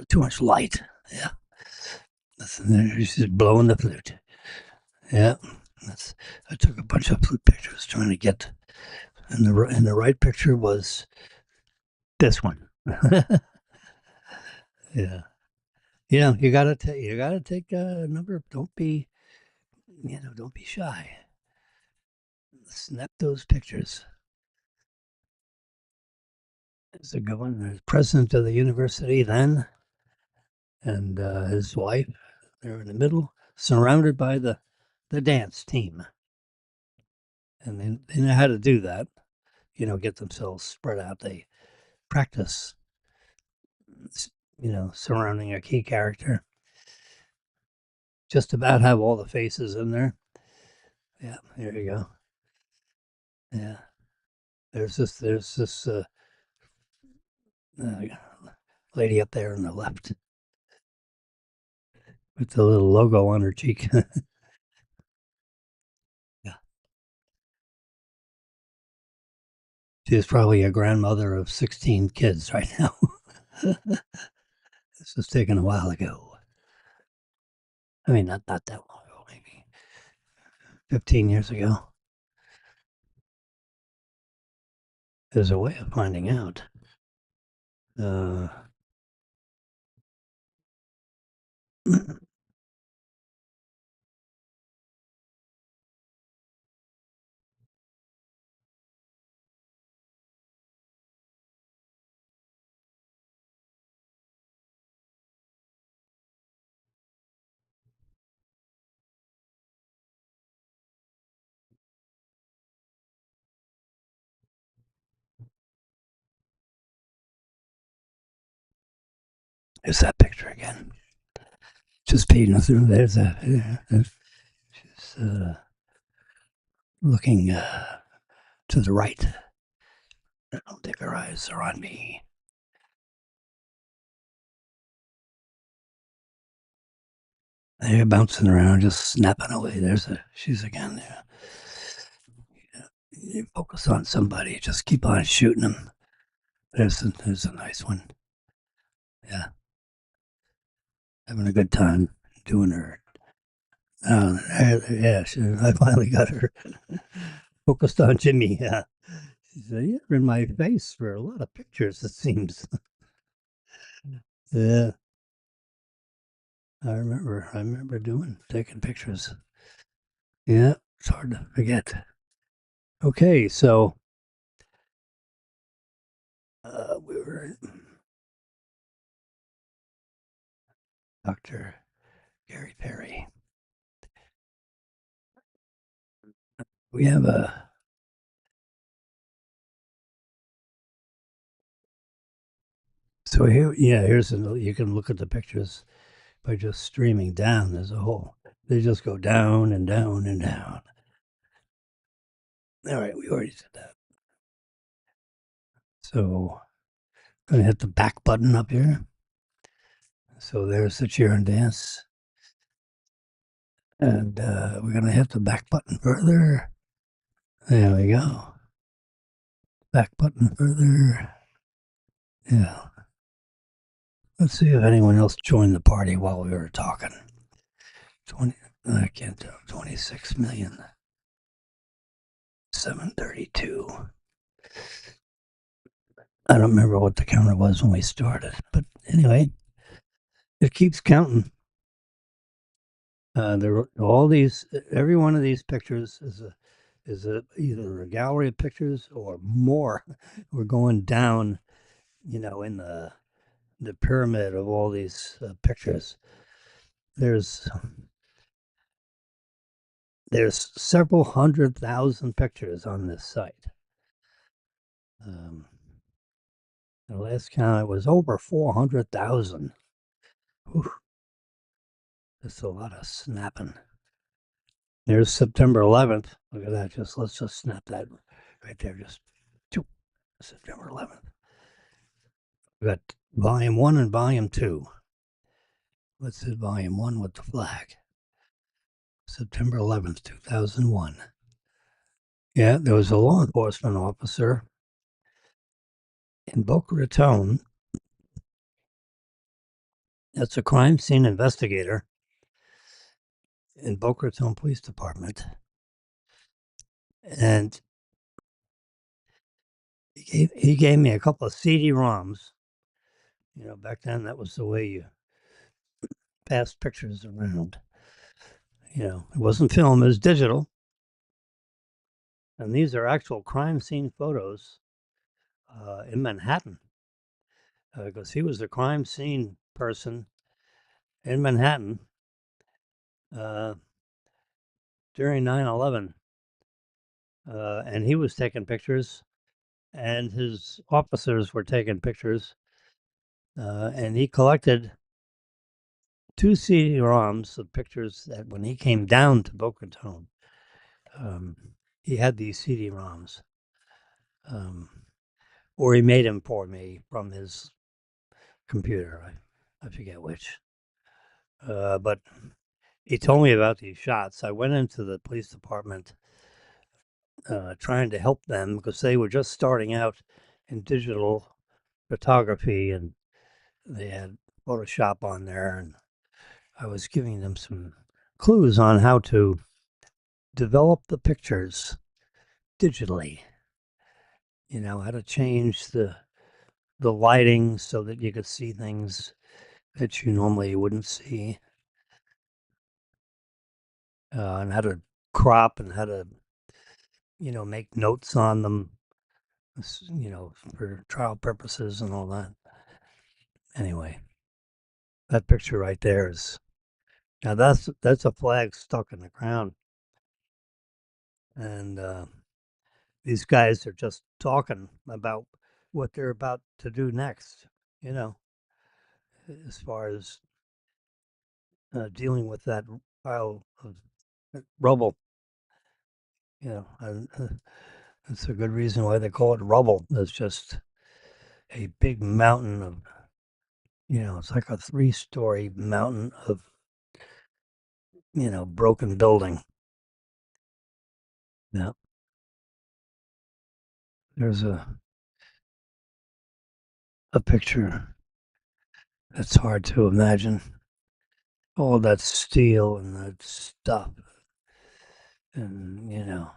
too much light. Yeah. She's blowing the flute. Yeah. I took a bunch of flute pictures trying to get, and the right picture was this one. Yeah. You gotta take a number. Don't be shy. Snap those pictures. There's a good one. There's president of the university then, and his wife. They're in the middle, surrounded by the dance team, and they know how to do that. Get themselves spread out. They practice, surrounding a key character. Just about have all the faces in there. Yeah, there you go. Yeah, there's this uh, lady up there on the left with the little logo on her cheek. Yeah, she's probably a grandmother of 16 kids right now. This was taken a while ago. I mean, not that long ago, maybe 15 years ago. There's a way of finding out. Uh, there's that picture again. Just peeing through. There's a. She's looking to the right. I don't think her eyes are on me. They're bouncing around, just snapping away. She's again there. Yeah. You focus on somebody, just keep on shooting them. There's a nice one. Yeah, having a good time doing her. Yeah, I finally got her focused on Jimmy. Yeah, she said, "You're in my face for a lot of pictures. It seems." Yeah, I remember taking pictures. Yeah, it's hard to forget. Okay, so we were Dr. Gary Perry. We have a so here. Yeah, you can look at the pictures by just streaming down. There's a hole. They just go down and down and down. All right, we already did that. So I'm gonna hit the back button up here. So there's the cheer and dance. And we're going to hit the back button further. There we go. Back button further. Yeah. Let's see if anyone else joined the party while we were talking. 20, I can't tell. 26 million. 732. I don't remember what the counter was when we started. But anyway, it keeps counting. There were all these. Every one of these pictures is either a gallery of pictures or more. We're going down, in the pyramid of all these pictures. There's there's several 100,000 pictures on this site. Um, the last count it was over 400,000. That's a lot of snapping. There's September 11th. Look at that. Let's just snap that right there. Just September 11th. We got volume 1 and volume 2. Let's hit volume 1 with the flag. September 11th, 2001. Yeah, there was a law enforcement officer in Boca Raton. That's a crime scene investigator in Boca Raton Police Department. And he gave me a couple of CD-ROMs. Back then that was the way you passed pictures around. It wasn't film, it was digital. And these are actual crime scene photos in Manhattan. Because he was the crime scene person in Manhattan uh, during 9/11. And he was taking pictures, and his officers were taking pictures. And he collected 2 CD-ROMs of pictures that when he came down to Boca Raton, he had these CD-ROMs. Or he made them for me from his computer. I forget which. But he told me about these shots. I went into the police department trying to help them because they were just starting out in digital photography and they had Photoshop on there. And I was giving them some clues on how to develop the pictures digitally. How to change the lighting so that you could see things that you normally wouldn't see, and how to crop and how to make notes on them, for trial purposes and all that. Anyway, that picture right there is now that's a flag stuck in the ground, and these guys are just talking about what they're about to do next. You know, as far as dealing with that pile of rubble. And that's a good reason why they call it rubble. It's just a big mountain of, it's like a 3-story mountain of, broken building. Yeah. There's a picture that's hard to imagine. All that steel and that stuff and,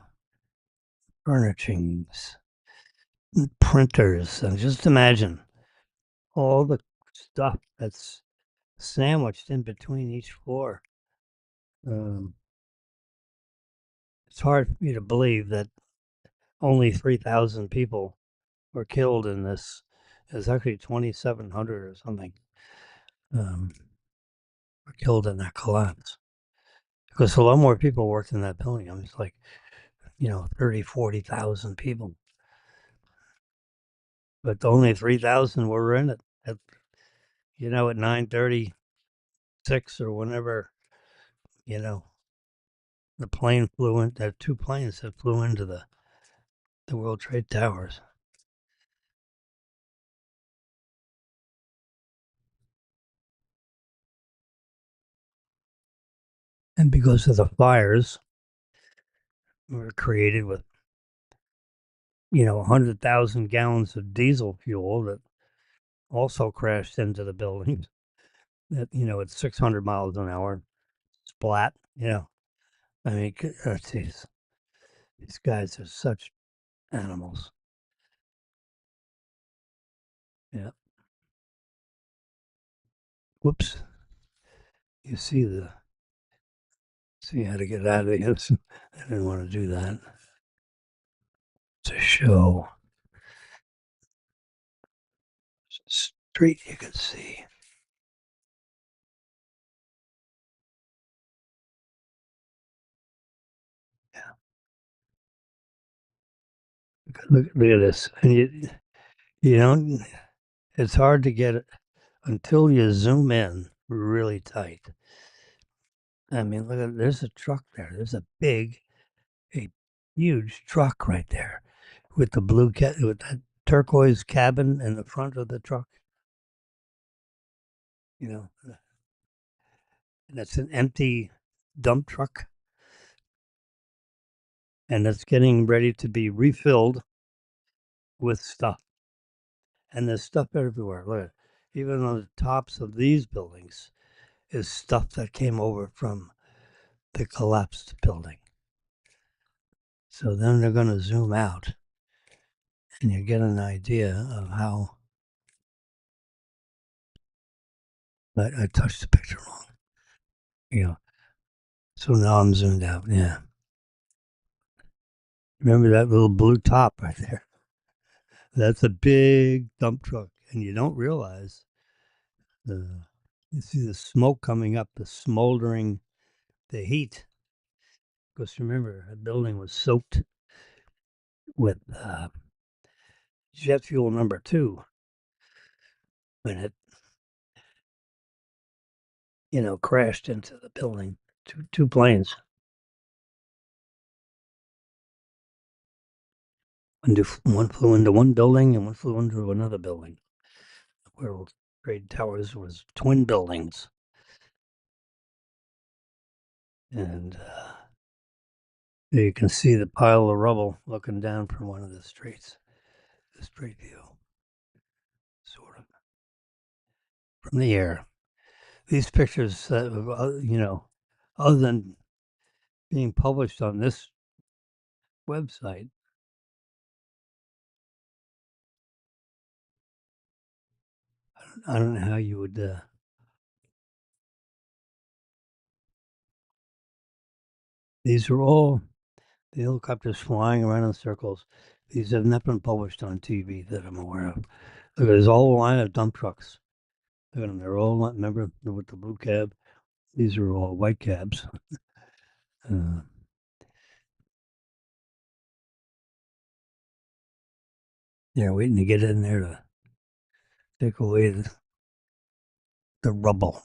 furnishings, and printers. And just imagine all the stuff that's sandwiched in between each floor. Um, it's hard for me to believe that only 3,000 people were killed in this. It's actually 2,700 or something were killed in that collapse. Because a lot more people worked in that building. I mean, it's like, 30, 40,000 people. But only 3,000 were in it. At 9:36 or whenever, you know, the plane flew in. There 2 planes that flew into the World Trade Towers. And because of the fires, were created with 100,000 gallons of diesel fuel that also crashed into the building. That at 600 miles an hour, splat. I mean, geez, these guys are such animals. Yeah. Whoops. You see See how to get out of the house. I didn't want to do that. It's a show. Street you can see. Yeah. Look at this. And you know, it's hard to get it until you zoom in really tight. I mean, look at there's a truck there. There's a huge truck right there with the with that turquoise cabin in the front of the truck. You know, and it's an empty dump truck, and it's getting ready to be refilled with stuff. And there's stuff everywhere. Look, even on the tops of these buildings is stuff that came over from the collapsed building. So then they're going to zoom out, and you get an idea of how. But I touched the picture wrong. You know, so now I'm zoomed out. Yeah. Remember that little blue top right there? That's a big dump truck, and you don't realize the. You see the smoke coming up, the smoldering, the heat. Because remember, the building was soaked with jet fuel number 2 when it, crashed into the building. Two planes. One flew into one building and one flew into another building. World Trade Towers was twin buildings. And you can see the pile of rubble looking down from one of the streets. The street view, sort of, from the air. These pictures, other than being published on this website, I don't know how you would. These are all the helicopters flying around in circles. These have not been published on TV that I'm aware of. Look, there's all a line of dump trucks. Look at them. They're all, remember, with the blue cab? These are all white cabs. They're waiting to get in there to take away the rubble.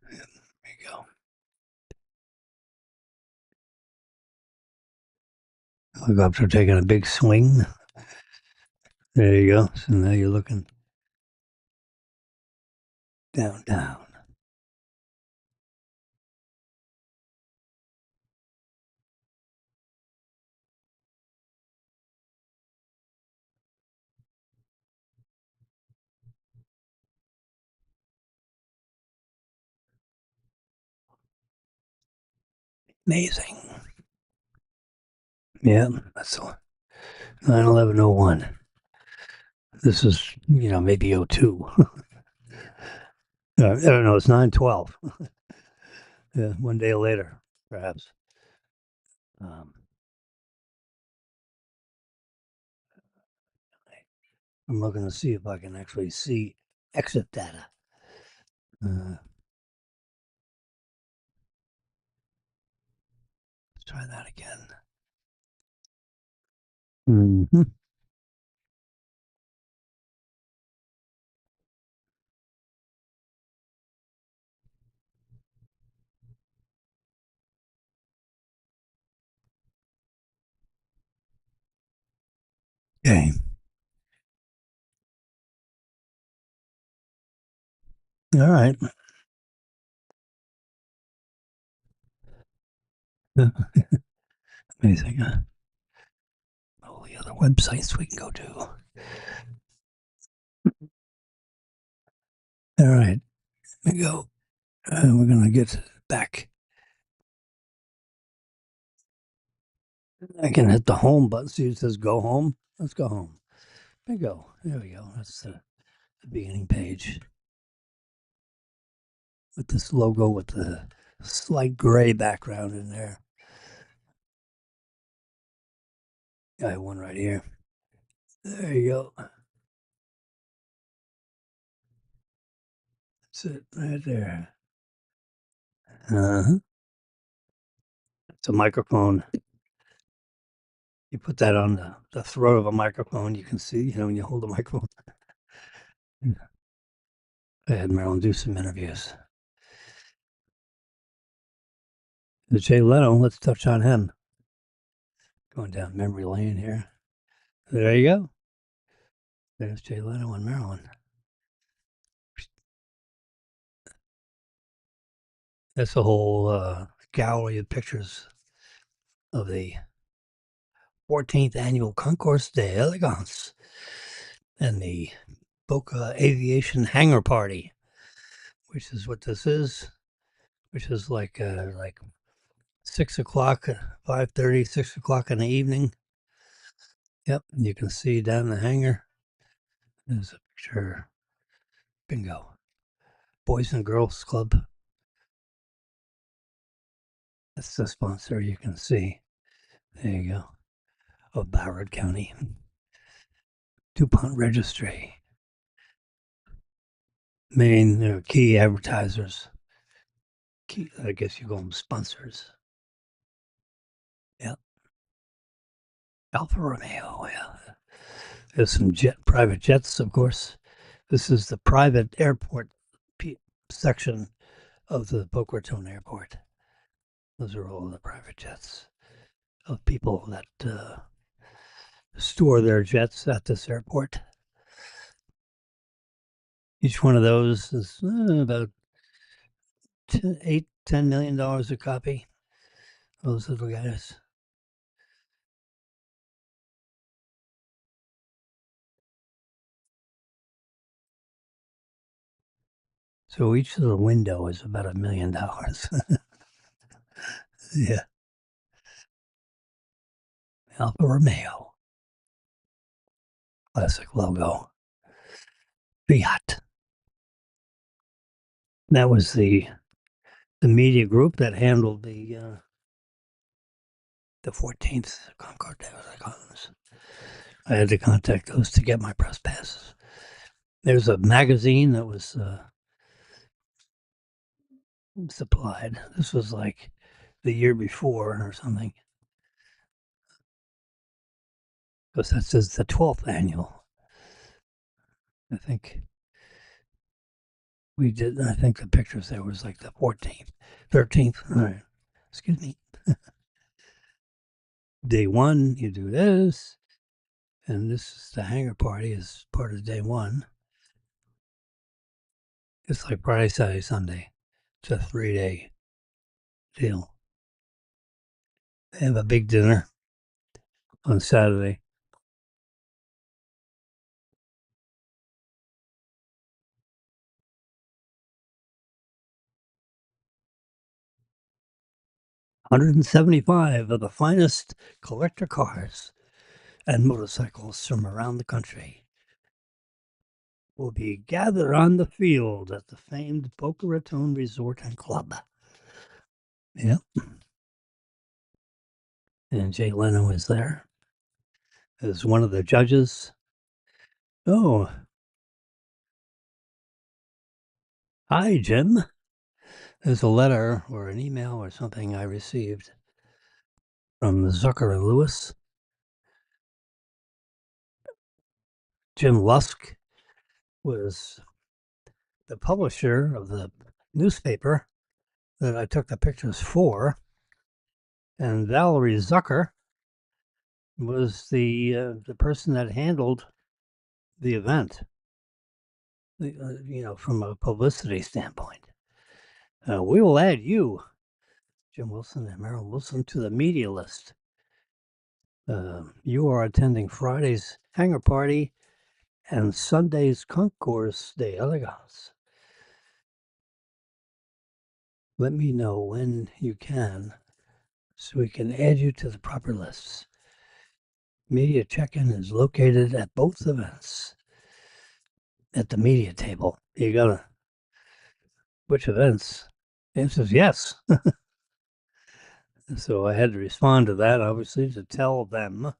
There you go. Helicopter taking a big swing. There you go. So now you're looking down. Amazing. Yeah, that's 9/11/01. This is, maybe '02. I don't know. It's 9/12. Yeah, one day later, perhaps. Um, I'm looking to see if I can actually see exit data. Let's try that again. Mm-hmm. Okay. All right. Amazing. All the other websites we can go to. All right. Here we go. We're going to get back. I can hit the home button. See, it says go home. Let's go home. Bingo. There we go. That's the beginning page with this logo with the slight gray background in there. I have one right here. There you go. That's it right there. Uh-huh. It's a microphone. You put that on the throat of a microphone, you can see, when you hold a microphone. I had Marilyn do some interviews. Jay Leno, let's touch on him. Going down memory lane here. There you go. There's Jay Leno and Marilyn. That's a whole gallery of pictures of the 14th annual Concours d'Elegance and the Boca Aviation Hangar Party, which is what this is, which is like 6 o'clock, 5:30, 6 o'clock in the evening. Yep, and you can see down the hangar. There's a picture. Bingo. Boys and Girls Club. That's the sponsor you can see. There you go. Of Broward County. DuPont Registry. Main key advertisers. I guess you call them sponsors. Yeah. Alfa Romeo, yeah. There's some private jets, of course. This is the private airport section of the Boca Raton Airport. Those are all the private jets of people that store their jets at this airport. Each one of those is about $10 million a copy. Those little guys. So each little window is about $1 million. Yeah. Alfa Romeo. Classic logo. Fiat. That was the media group that handled the 14th Concord Elegance. I had to contact those to get my press passes. There's a magazine that was supplied. This was like the year before or something. Because that says the 12th annual. I think I think the pictures there was like the 14th, 13th. All right. Excuse me. Day one, you do this. And this is the hangar party as part of day one. It's like Friday, Saturday, Sunday. It's a 3-day deal. They have a big dinner on Saturday. $175 of the finest collector cars and motorcycles from around the country will be gathered on the field at the famed Boca Raton Resort and Club. Yep. And Jay Leno is there as one of the judges. Oh, hi, Jim. There's a letter or an email or something I received from Zucker and Lewis. Jim Lusk was the publisher of the newspaper that I took the pictures for, and Valerie Zucker was the person that handled the event, from a publicity standpoint. We will add you, Jim Wilson and Merrill Wilson, to the media list. You are attending Friday's hangar party and Sunday's Concours d'Elegance. Let me know when you can so we can add you to the proper lists. Media check-in is located at both events. At the media table. You gotta, which events? The answer is yes. So I had to respond to that, obviously, to tell them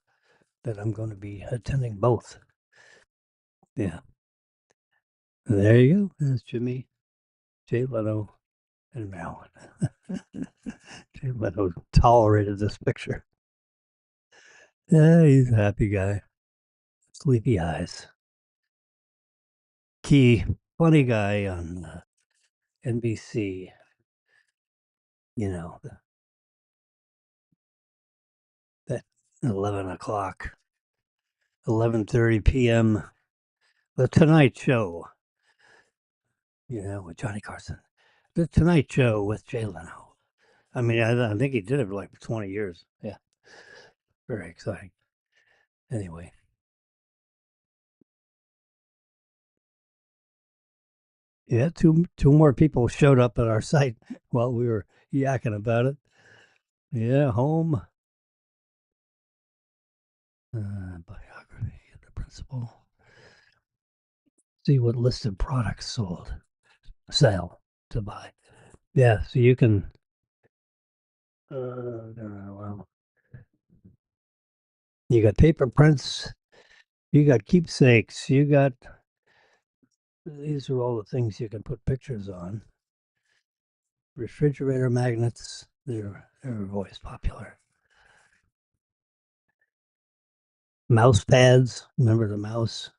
that I'm going to be attending both. Yeah. There you go. There's Jimmy, Jay Leno, and Marilyn. Jay Leno tolerated this picture. Yeah, he's a happy guy. Sleepy eyes. Key, funny guy on NBC. You know, that 11 o'clock, 11:30 p.m. The Tonight Show. With Johnny Carson. The Tonight Show with Jay Leno. I mean, I think he did it for like 20 years. Yeah, very exciting. Anyway, yeah, two more people showed up at our site while we were yakking about it. Yeah, home. Biography of the principal. See what listed products sold, sale to buy. Yeah, so you can. Well, you got paper prints. You got keepsakes. You got. These are all the things you can put pictures on. Refrigerator magnets. They're always popular. Mouse pads. Remember the mouse?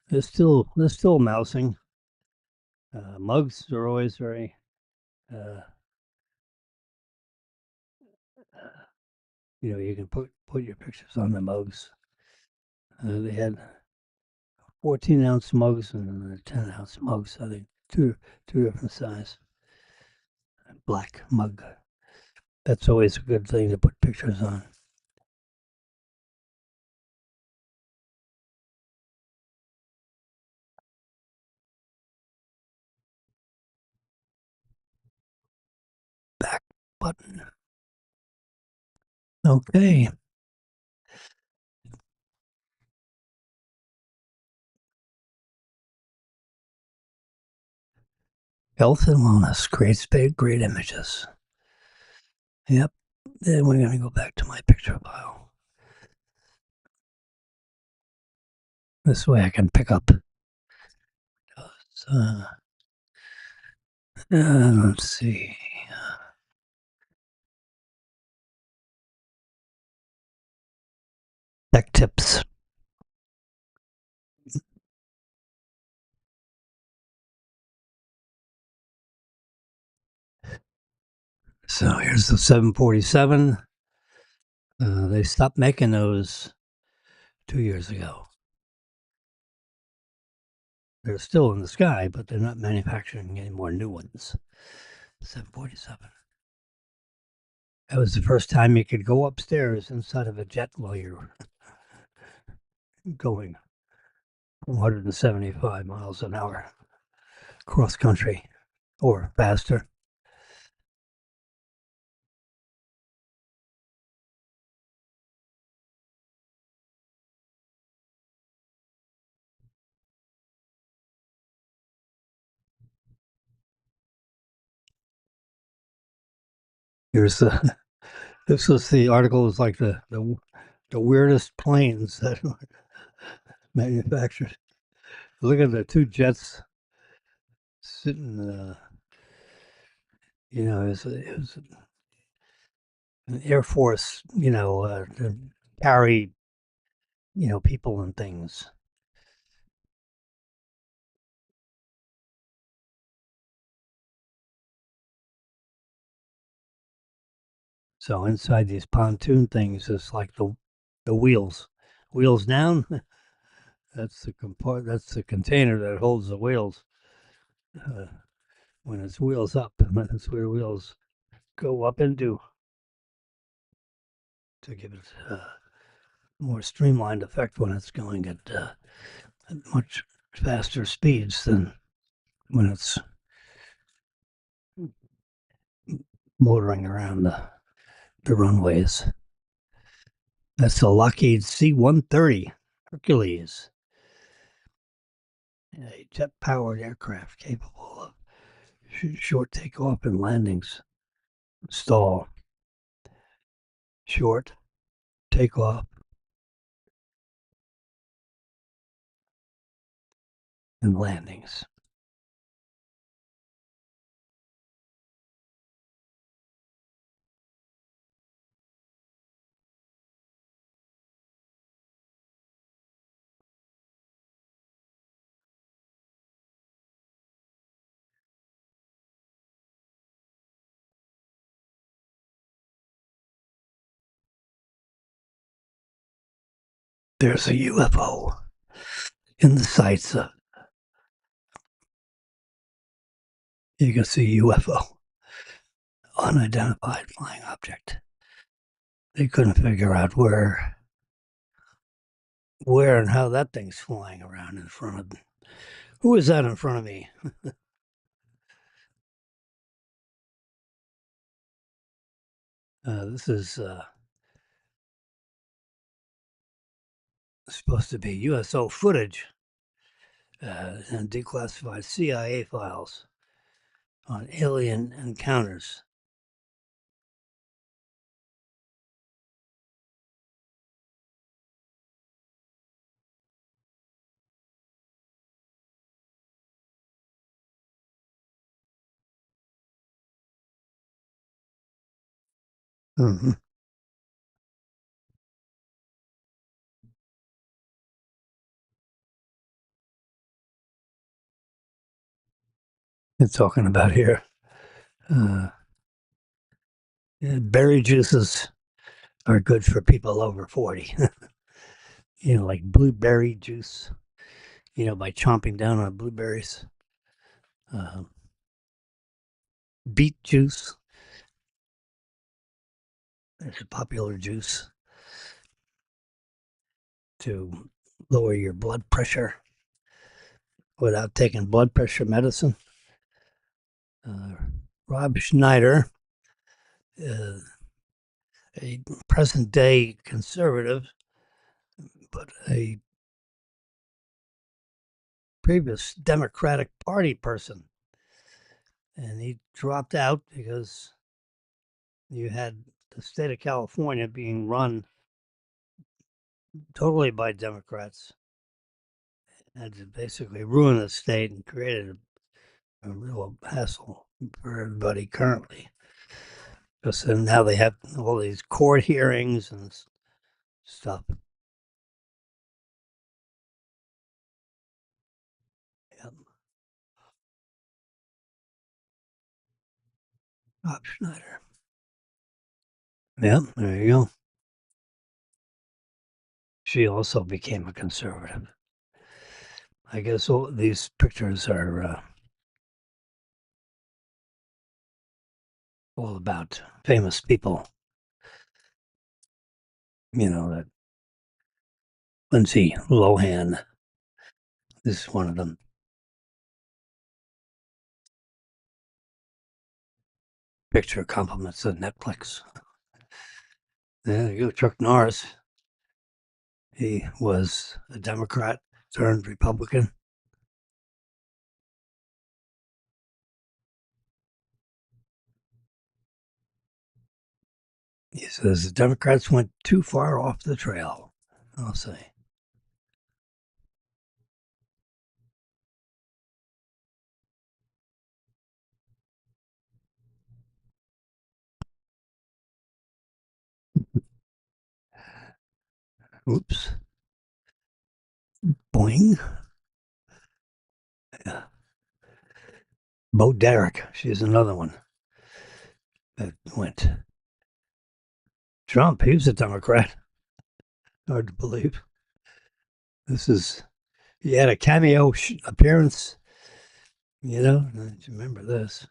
They're still mousing. Mugs are always very. Uh, you can put your pictures on the mugs. They had 14-ounce mugs and 10-ounce mugs. I think two different size. Black mug. That's always a good thing to put pictures on. Back button. Okay. Health and wellness. Great images. Yep. Then we're going to go back to my picture file. This way I can pick up. Let's see. Tech tips. So here's the 747. They stopped making those 2 years ago. They're still in the sky, but they're not manufacturing any more new ones. 747. That was the first time you could go upstairs inside of a jet while you're going 175 miles an hour cross country or faster. Here's the this was the article is like the weirdest planes that were manufactured. Look at the two jets sitting. It was an Air Force. To carry people and things. So inside these pontoon things is like the wheels down. That's the container that holds the wheels. Uh, when it's wheels up, that's where wheels go up into to give it a more streamlined effect when it's going at much faster speeds than when it's motoring around the runways. That's a Lockheed C-130 Hercules, a jet-powered aircraft capable of short takeoff and landings. Stall. Short takeoff and landings. There's a UFO in the sights of. You can see UFO, unidentified flying object. They couldn't figure out where and how that thing's flying around in front of them. Who is that in front of me? This is supposed to be USO footage and declassified CIA files on alien encounters. Mm-hmm. They're talking about here. Berry juices are good for people over 40. Like blueberry juice, by chomping down on blueberries. Uh, Beet juice is a popular juice to lower your blood pressure without taking blood pressure medicine. Uh, Rob Schneider, uh, a present day conservative, but a previous Democratic Party person. And he dropped out because you had the state of California being run totally by Democrats and to basically ruin the state and created a real hassle for everybody currently. Because now they have all these court hearings and stuff. Yep. Rob Schneider. Yep, there you go. She also became a conservative. I guess all these pictures are all about famous people. That Lindsay Lohan is one of them. Picture compliments of Netflix. There you go, Chuck Norris. He was a Democrat turned Republican. He says the Democrats went too far off the trail, I'll say. Oops. Boing. Yeah. Bo Derek, she's another one that went. Trump, he was a Democrat. Hard to believe. He had a cameo appearance. I remember this.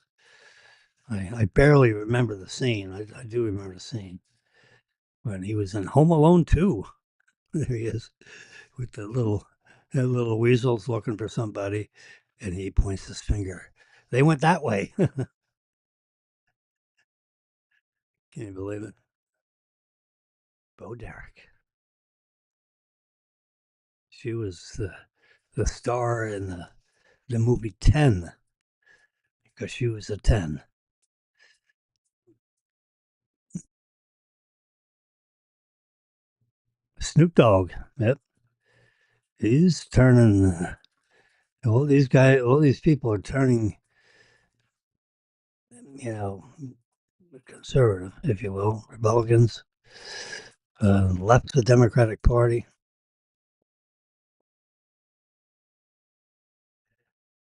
I barely remember the scene. I do remember the scene when he was in Home Alone 2. There he is with the little weasels looking for somebody, and he points his finger. They went that way. Can you believe it? Bo Derek. She was the star in the movie 10 because she was a 10. Snoop Dogg, yep. He's turning, all these people are turning, you know, conservative, if you will, Republicans, left the Democratic Party.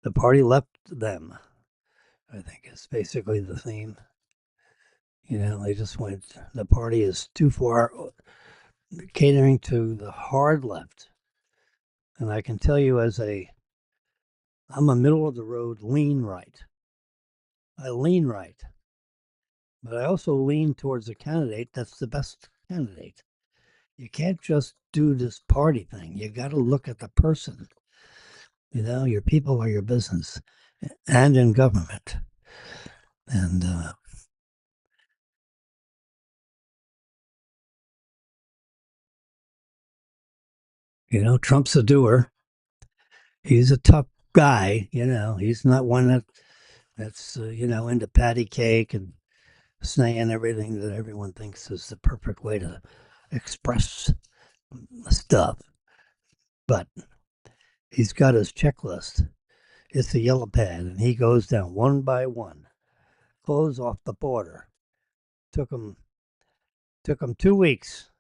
The party left them, I think is basically the theme. They just went, the party is too far catering to the hard left. And I can tell you I'm a middle of the road lean right. I lean right, but I also lean towards a candidate that's the best candidate. You can't just do this party thing. You got to look at the person. Your people are your business and in government. And, Trump's a doer. He's a tough guy. He's not one that's, into patty cake and saying everything that everyone thinks is the perfect way to express stuff. But he's got his checklist. It's a yellow pad, and he goes down one by one. Close off the border. Took him 2 weeks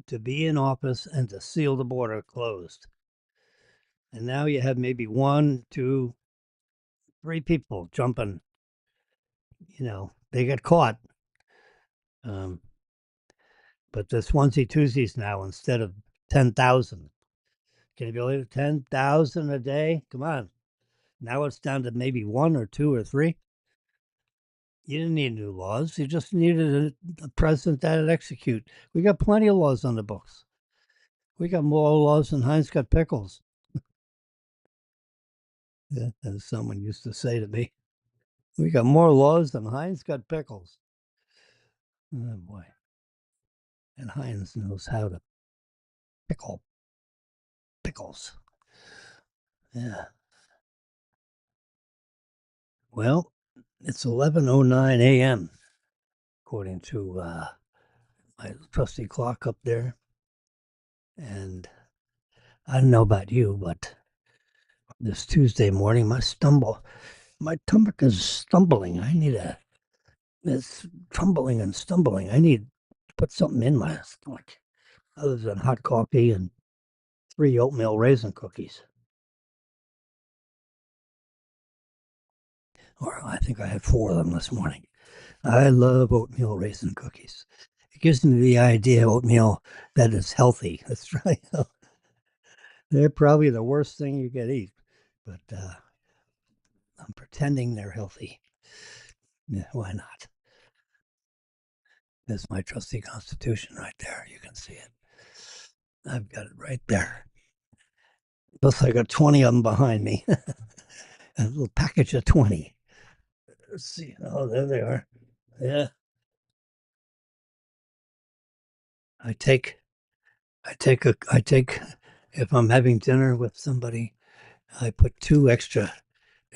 to be in office and to seal the border closed. And now you have maybe one, two, three people jumping. They get caught. Um, but this onesie twosies now instead of 10,000. Can you believe it? 10,000 a day? Come on. Now it's down to maybe one or two or three. You didn't need new laws. You just needed a president that'd execute. We got plenty of laws on the books. We got more laws than Heinz got pickles. Yeah, as someone used to say to me. We got more laws than Heinz got pickles. Oh boy. And Heinz knows how to pickle pickles. Yeah. Well, it's 11:09 a.m. according to my trusty clock up there. And I don't know about you, but this Tuesday morning, my stomach is stumbling. It's tumbling and stumbling. I need to put something in my stomach other than hot coffee and 3 oatmeal raisin cookies. Or I think I had 4 of them this morning. I love oatmeal raisin cookies. It gives me the idea oatmeal that is healthy. That's right. They're probably the worst thing you could eat, but I'm pretending they're healthy. Yeah, why not? There's my trusty Constitution right there. You can see it. I've got it right there. Plus, I got 20 of them behind me. A little package of 20. Let's see. Oh, there they are. Yeah. I take, if I'm having dinner with somebody, I put 2 extra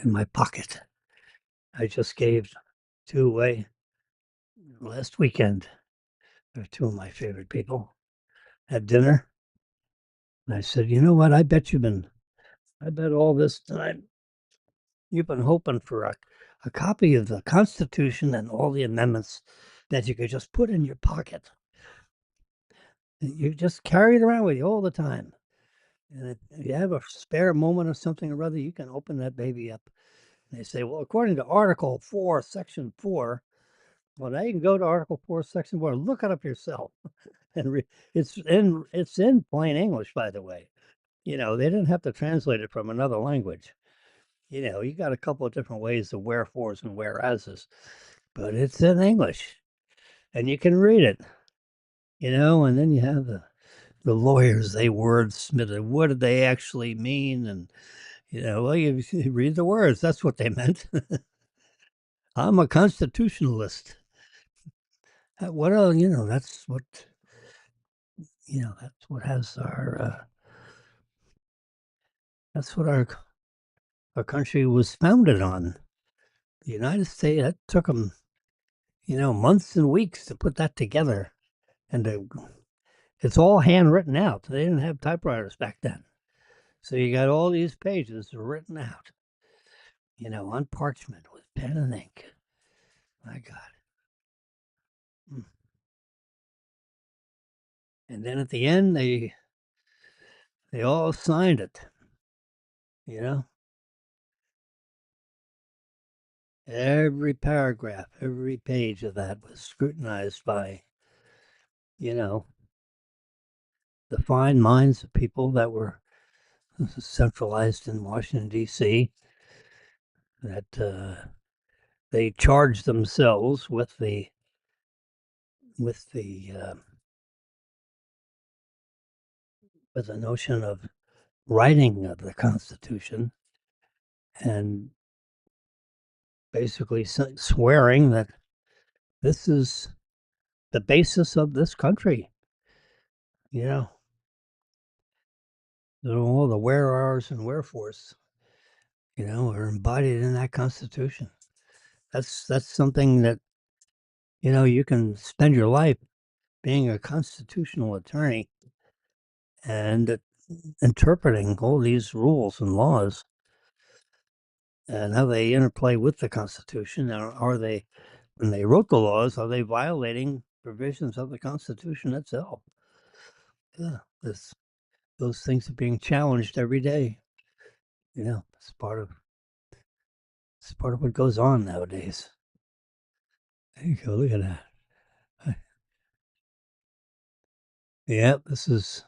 in my pocket. I just gave 2 away last weekend. They're 2 of my favorite people at dinner. And I said, you know what? I bet all this time you've been hoping for a copy of the Constitution and all the amendments that you could just put in your pocket. You just carry it around with you all the time. And if you have a spare moment or something or other, you can open that baby up. And they say, well, according to Article 4, Section 4, well, now you can go to Article 4, Section 4, look it up yourself. And it's in plain English, by the way. They didn't have to translate it from another language. You got a couple of different ways of wherefores and whereases, but it's in English and you can read it, and then you have the lawyers, they wordsmith it. What did they actually mean? And, well, you read the words. That's what they meant. I'm a constitutionalist. That's what has our That's what our country was founded on. The United States, that took them, months and weeks to put that together. And it's all handwritten out. They didn't have typewriters back then. So you got all these pages written out, on parchment with pen and ink. My God. Mm. And then at the end, they all signed it, you know, every paragraph, every page of that was scrutinized by, you know, the fine minds of people that were centralized in Washington, D.C., that they charged themselves with the uh, with the notion of writing of the Constitution and basically swearing that this is the basis of this country. You know, all the where ares and wherefores, are embodied in that Constitution. That's something that you can spend your life being a constitutional attorney and interpreting all these rules and laws and how they interplay with the Constitution. Are they, when they wrote the laws, are they violating provisions of the Constitution itself? Yeah, those things are being challenged every day. It's part of what goes on nowadays. There you go. Look at that. Yeah, this is.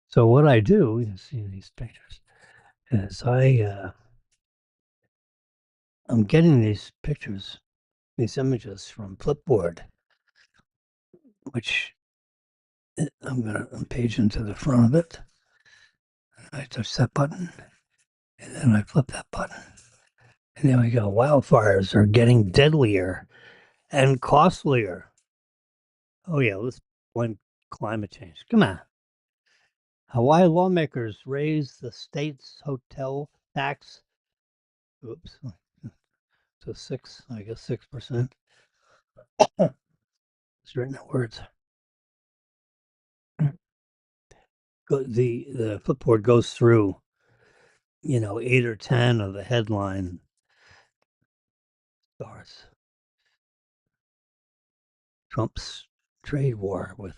So what I do, you see these pictures, is I'm getting these pictures, these images from Flipboard, which I'm gonna page into the front of it. I touch that button, and then I flip that button, and there we go. Wildfires are getting deadlier and costlier. Oh yeah, let's blame climate change. Come on. Hawaii lawmakers raise the state's hotel tax. Oops, to I guess 6%. It's written in words. The Flipboard goes through, 8 or 10 of the headline stars. Trump's trade war with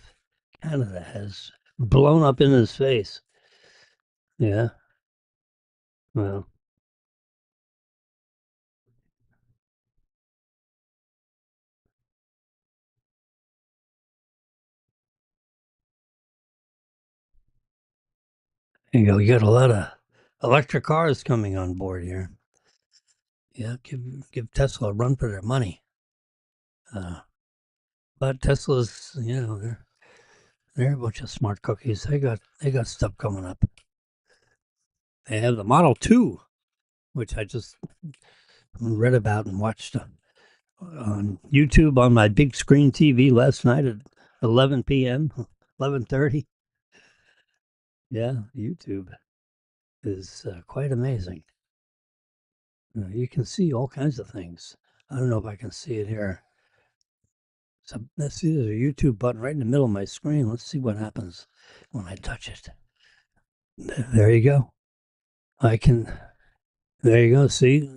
Canada has blown up in his face. Yeah, well, you got a lot of electric cars coming on board here. Yeah, give Tesla a run for their money. Uh, but Tesla's, they're a bunch of smart cookies. They got stuff coming up. They have the Model 2, which I just read about and watched on YouTube on my big screen TV last night at 11 p.m., 11:30. Yeah, YouTube is quite amazing. You can see all kinds of things. I don't know if I can see it here. So let's see, there's a YouTube button right in the middle of my screen. Let's see what happens when I touch it. There you go. I can, there you go. See,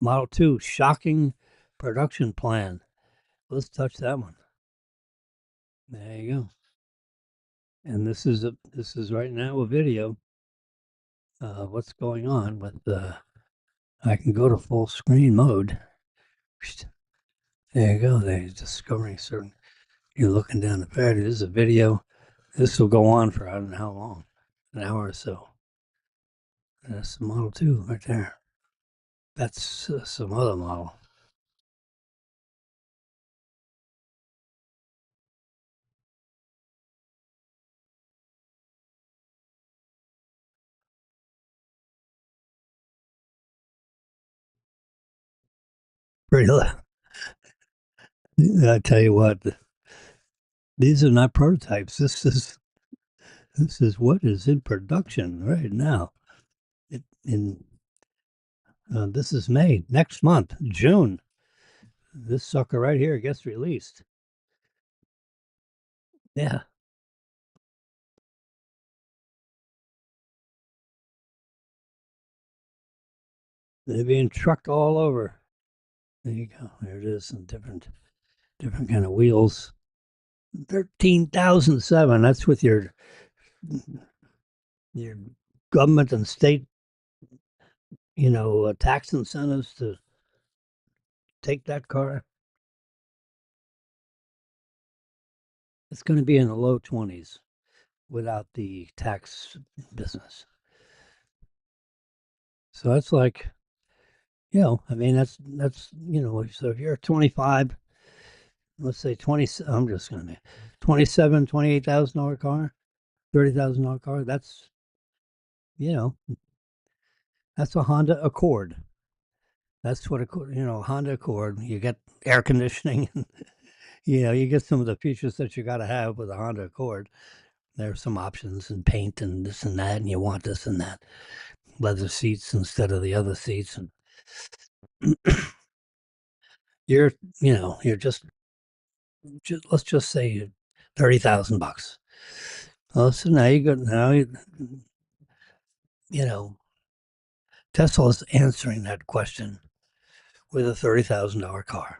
Model 2, shocking production plan. Let's touch that one. There you go. And this is right now a video. What's going on with I can go to full screen mode. There you go. They're discovering certain. You're looking down the pad. This is a video. This will go on for I don't know how long, an hour or so. That's the Model 2 right there. That's some other model. Pretty. I tell you what, These are not prototypes. This is what is in production right now. In this is May. Next month, June, this sucker right here gets released. Yeah, they're being trucked all over. There you go. There it is, in different kind of wheels. 13,007. That's with your government and state, tax incentives to take that car. It's going to be in the low 20s without the tax business. So that's like, I mean, so if you're 25, let's say 20, I'm just going to 27, $28,000 car, $30,000 car. You know, that's a Honda Accord. That's what Honda Accord. You get air conditioning, and you get some of the features that you got to have with a Honda Accord. There's some options and paint and this and that, and you want this and that. Leather seats instead of the other seats, and you're you're just let's just say $30,000. Well, so you know Tesla's answering that question with a $30,000 car.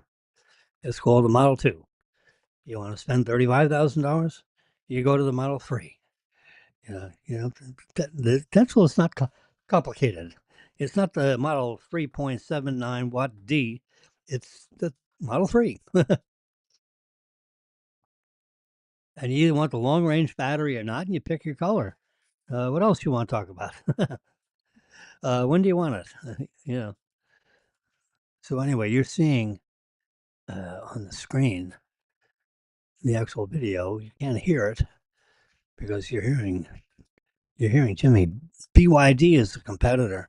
It's called a Model 2. You want to spend $35,000? You go to the Model 3. The Tesla is not complicated. It's not the Model 3.79 watt D. It's the Model 3. And you either want the long range battery or not, and you pick your color. What else you want to talk about? When do you want it? Yeah. So anyway, you're seeing on the screen the actual video. You can't hear it because you're hearing Jimmy. BYD is the competitor.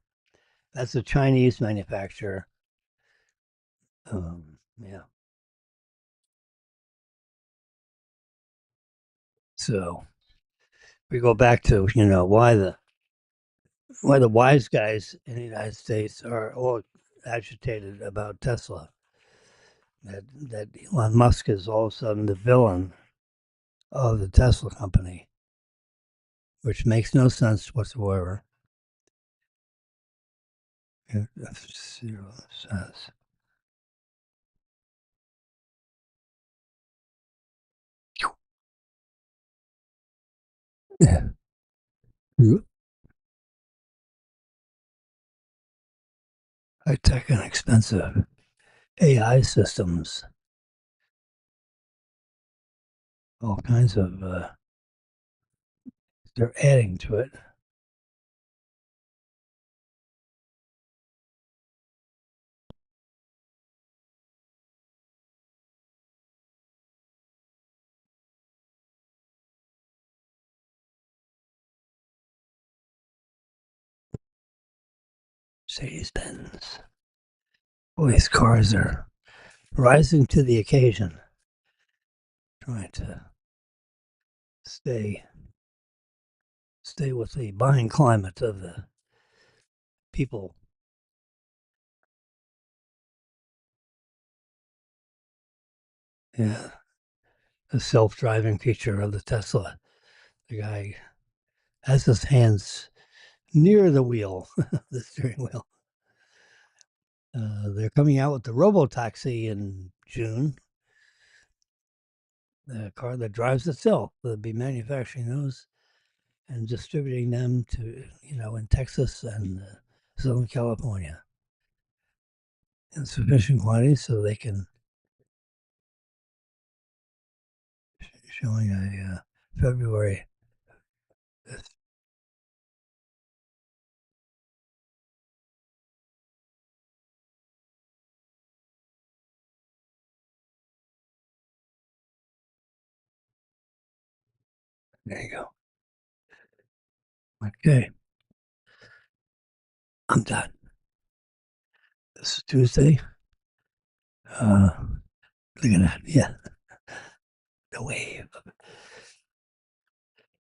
That's a Chinese manufacturer. Yeah. So we go back to why the wise guys in the United States are all agitated about Tesla. That Elon Musk is all of a sudden the villain of the Tesla company, which makes no sense whatsoever. F0 says. Yeah. High tech and expensive AI systems, all kinds of, they're adding to it. Mercedes Benz. Boy, these cars are rising to the occasion, trying to stay with the buying climate of the people. Yeah, the self-driving feature of the Tesla. The guy has his hands near the wheel, the steering wheel. They're coming out with the Robotaxi in June. The car that drives itself. They'll be manufacturing those and distributing them to, in Texas and Southern California in sufficient quantities so they can, showing a February. There you go. Okay, I'm done. This is Tuesday. Look at that. Yeah. The wave of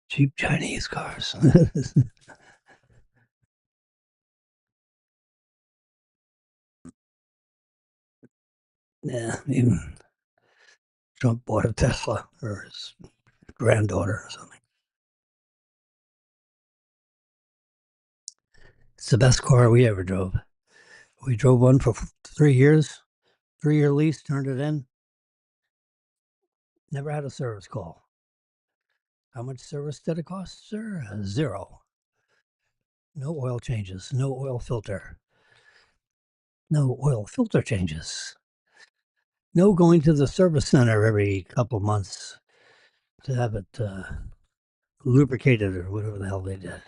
cheap Chinese cars. Yeah, even Trump bought a Tesla for his granddaughter or something. It's the best car we ever drove. We drove one for 3 years, 3-year lease, turned it in. Never had a service call. How much service did it cost, sir? Zero. No oil changes, no oil filter, no oil filter changes. No going to the service center every couple months to have it lubricated or whatever the hell they did.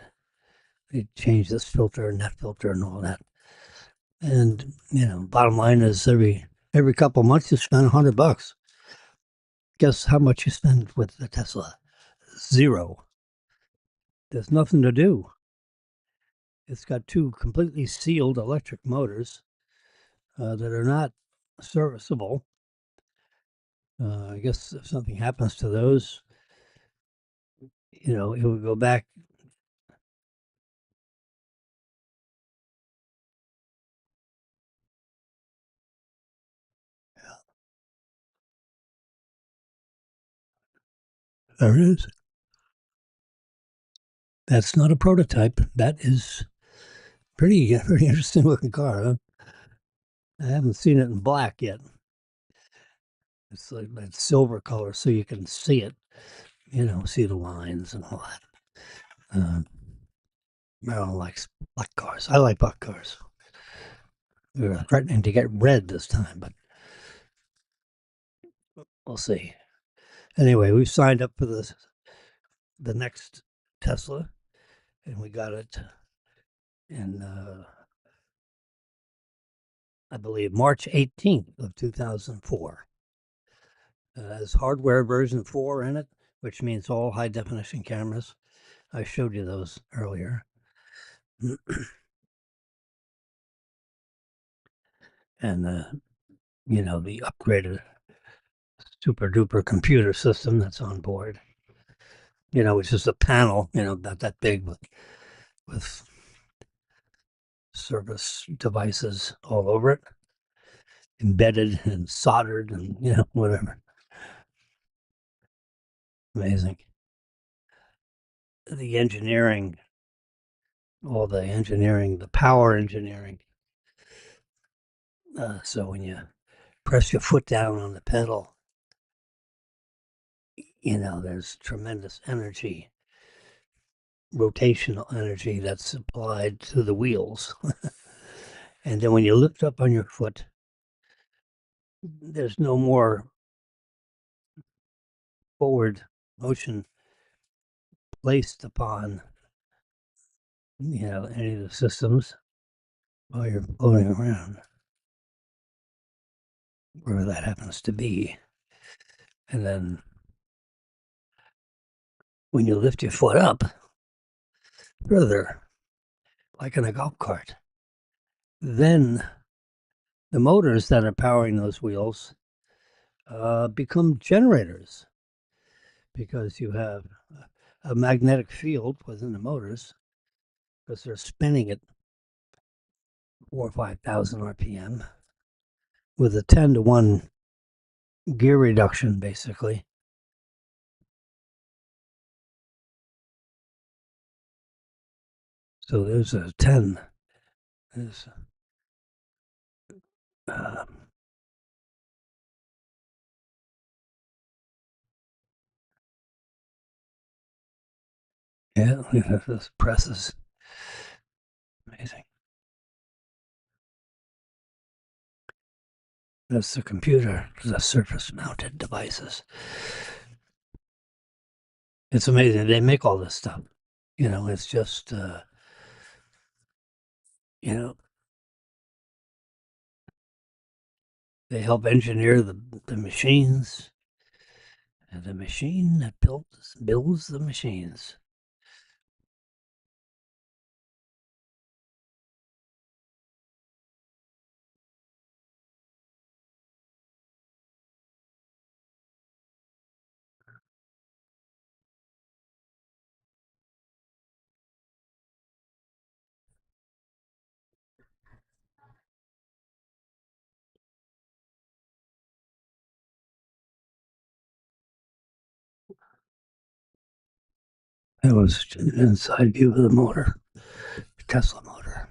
They changed this filter and that filter and all that. And bottom line is every couple months you spend $100. Guess how much you spend with the Tesla? Zero. There's nothing to do. It's got two completely sealed electric motors that are not serviceable. I guess if something happens to those, it would go back. There it is. That's not a prototype. That is pretty interesting looking car. Huh? I haven't seen it in black yet. It's like that silver color, so you can see it. See the lines and all that. Marilyn likes black cars. I like black cars. We were threatening to get red this time, but we'll see. Anyway, we signed up for the next Tesla, and we got it in I believe March 18th of 2004. It has hardware version 4 in it, which means all high definition cameras. I showed you those earlier. And the upgraded super duper computer system that's on board. Which is a panel, about that big with service devices all over it, embedded and soldered and whatever. Amazing. The engineering, all the engineering, the power engineering. So when you press your foot down on the pedal, there's tremendous energy, rotational energy that's applied to the wheels. And then when you lift up on your foot, there's no more forward motion placed upon any of the systems while you're floating around, wherever that happens to be. And then when you lift your foot up further, like in a golf cart, then the motors that are powering those wheels become generators, because you have a magnetic field within the motors, because they're spinning at 4,000 or 5,000 RPM with a 10-to-1 gear reduction, basically. So there's a 10. There's, uh, yeah, we have those presses. Amazing. That's the computer, the surface-mounted devices. It's amazing. They make all this stuff. It's just, they help engineer the machines, and the machine that builds the machines. That was an inside view of the motor, Tesla motor.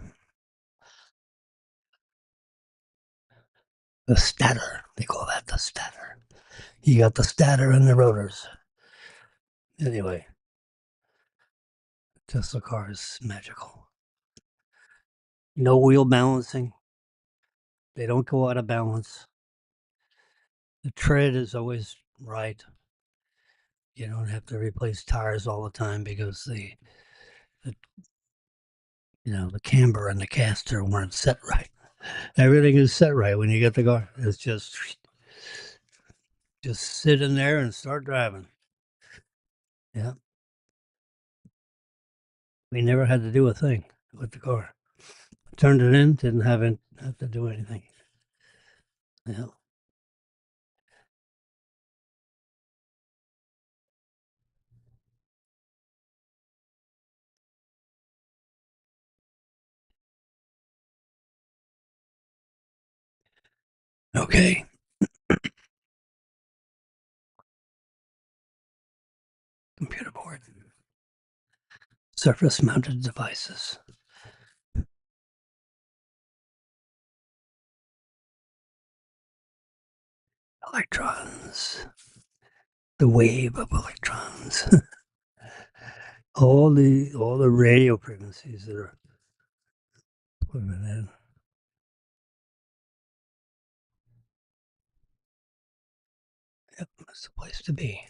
The stator, they call that the stator. You got the stator and the rotors. Anyway, Tesla car is magical. No wheel balancing. They don't go out of balance. The tread is always right. You don't have to replace tires all the time because the the camber and the caster weren't set right. Everything is set right when you get the car. It's just sit in there and start driving. Yeah. We never had to do a thing with the car. Turned it in, didn't have to do anything. Yeah. Okay. Computer board. Surface mounted devices. Electrons. The wave of electrons. all the radio frequencies that are put in. Yep, that's the place to be.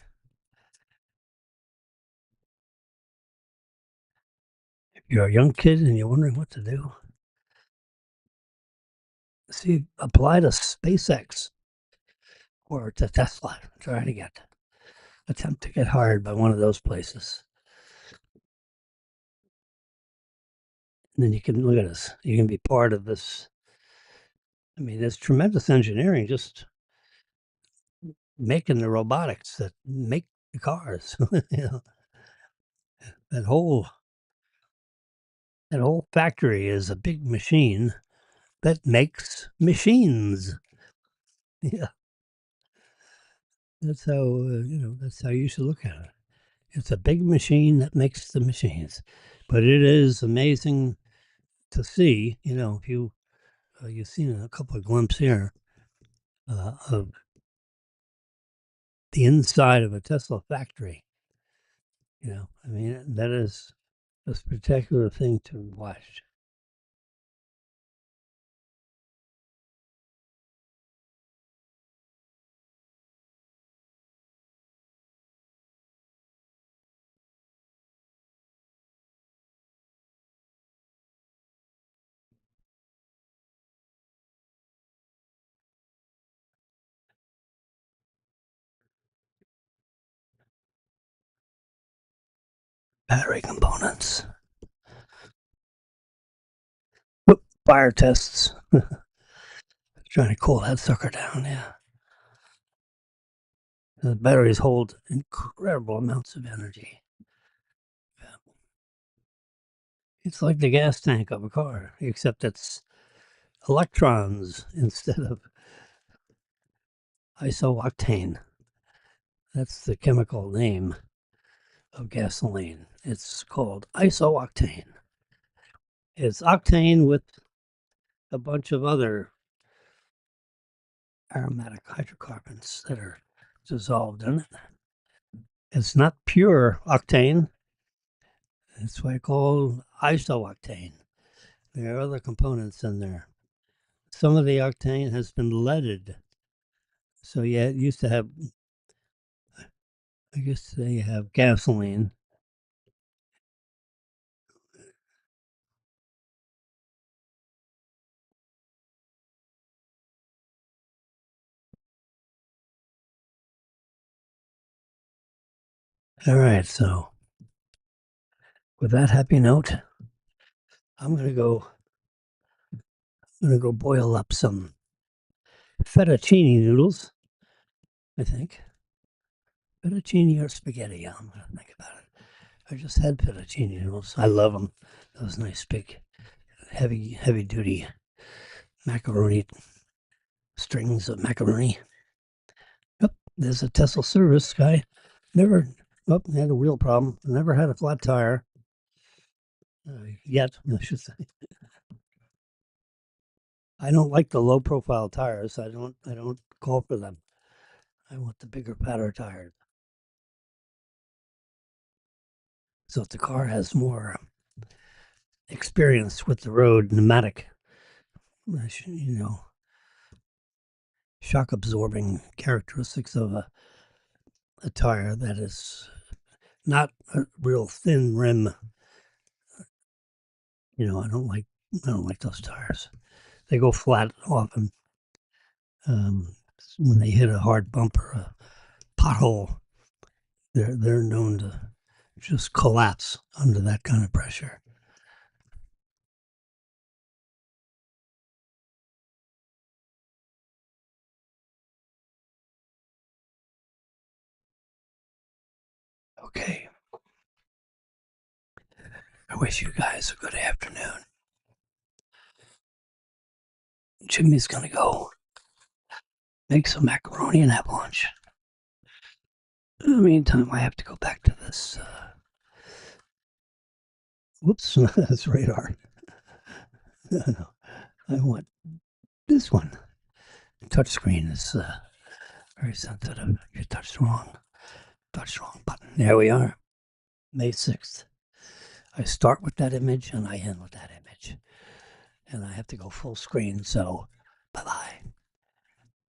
If you're a young kid and you're wondering what to do, see, apply to SpaceX or to Tesla. Try to attempt to get hired by one of those places. And then you can look at us. You can be part of this. I mean, there's tremendous engineering just making the robotics that make the cars. That whole factory is a big machine that makes machines. Yeah, that's how that's how you should look at it. It's a big machine that makes the machines, but it is amazing to see. If you've seen a couple of glimpses here of the inside of a Tesla factory. I mean, that is a spectacular thing to watch. Battery components, whoop, fire tests, trying to cool that sucker down. Yeah, the batteries hold incredible amounts of energy. Yeah. It's like the gas tank of a car, except it's electrons instead of isooctane. That's the chemical name of gasoline. It's called isooctane. It's octane with a bunch of other aromatic hydrocarbons that are dissolved in it. It's not pure octane. It's what I call isooctane. There are other components in there. Some of the octane has been leaded. So yeah, it used to have, I guess they have gasoline. All right, so with that happy note, I'm gonna go boil up some fettuccine noodles, I think. Fettuccine or spaghetti, I'm gonna think about it. I just had fettuccine noodles. I love them. Those nice big, heavy duty macaroni strings of macaroni. Yep, there's a Tesla service guy. Never Oh, I had a wheel problem. Never had a flat tire yet, I should say. I don't like the low profile tires. I don't call for them. I want the bigger, fatter tires. So if the car has more experience with the road, pneumatic, you know, shock absorbing characteristics of a tire that is not a real thin rim. I don't like those tires. They go flat often. When they hit a hard bump or a pothole, they're known to just collapse under that kind of pressure. Okay. I wish you guys a good afternoon. Jimmy's gonna go make some macaroni and have lunch. In the meantime, I have to go back to this. Whoops, that's radar. No, I want this one. Touchscreen is very sensitive. If you touch the wrong button. There we are. May 6th. I start with that image and I end with that image. And I have to go full screen, so bye-bye.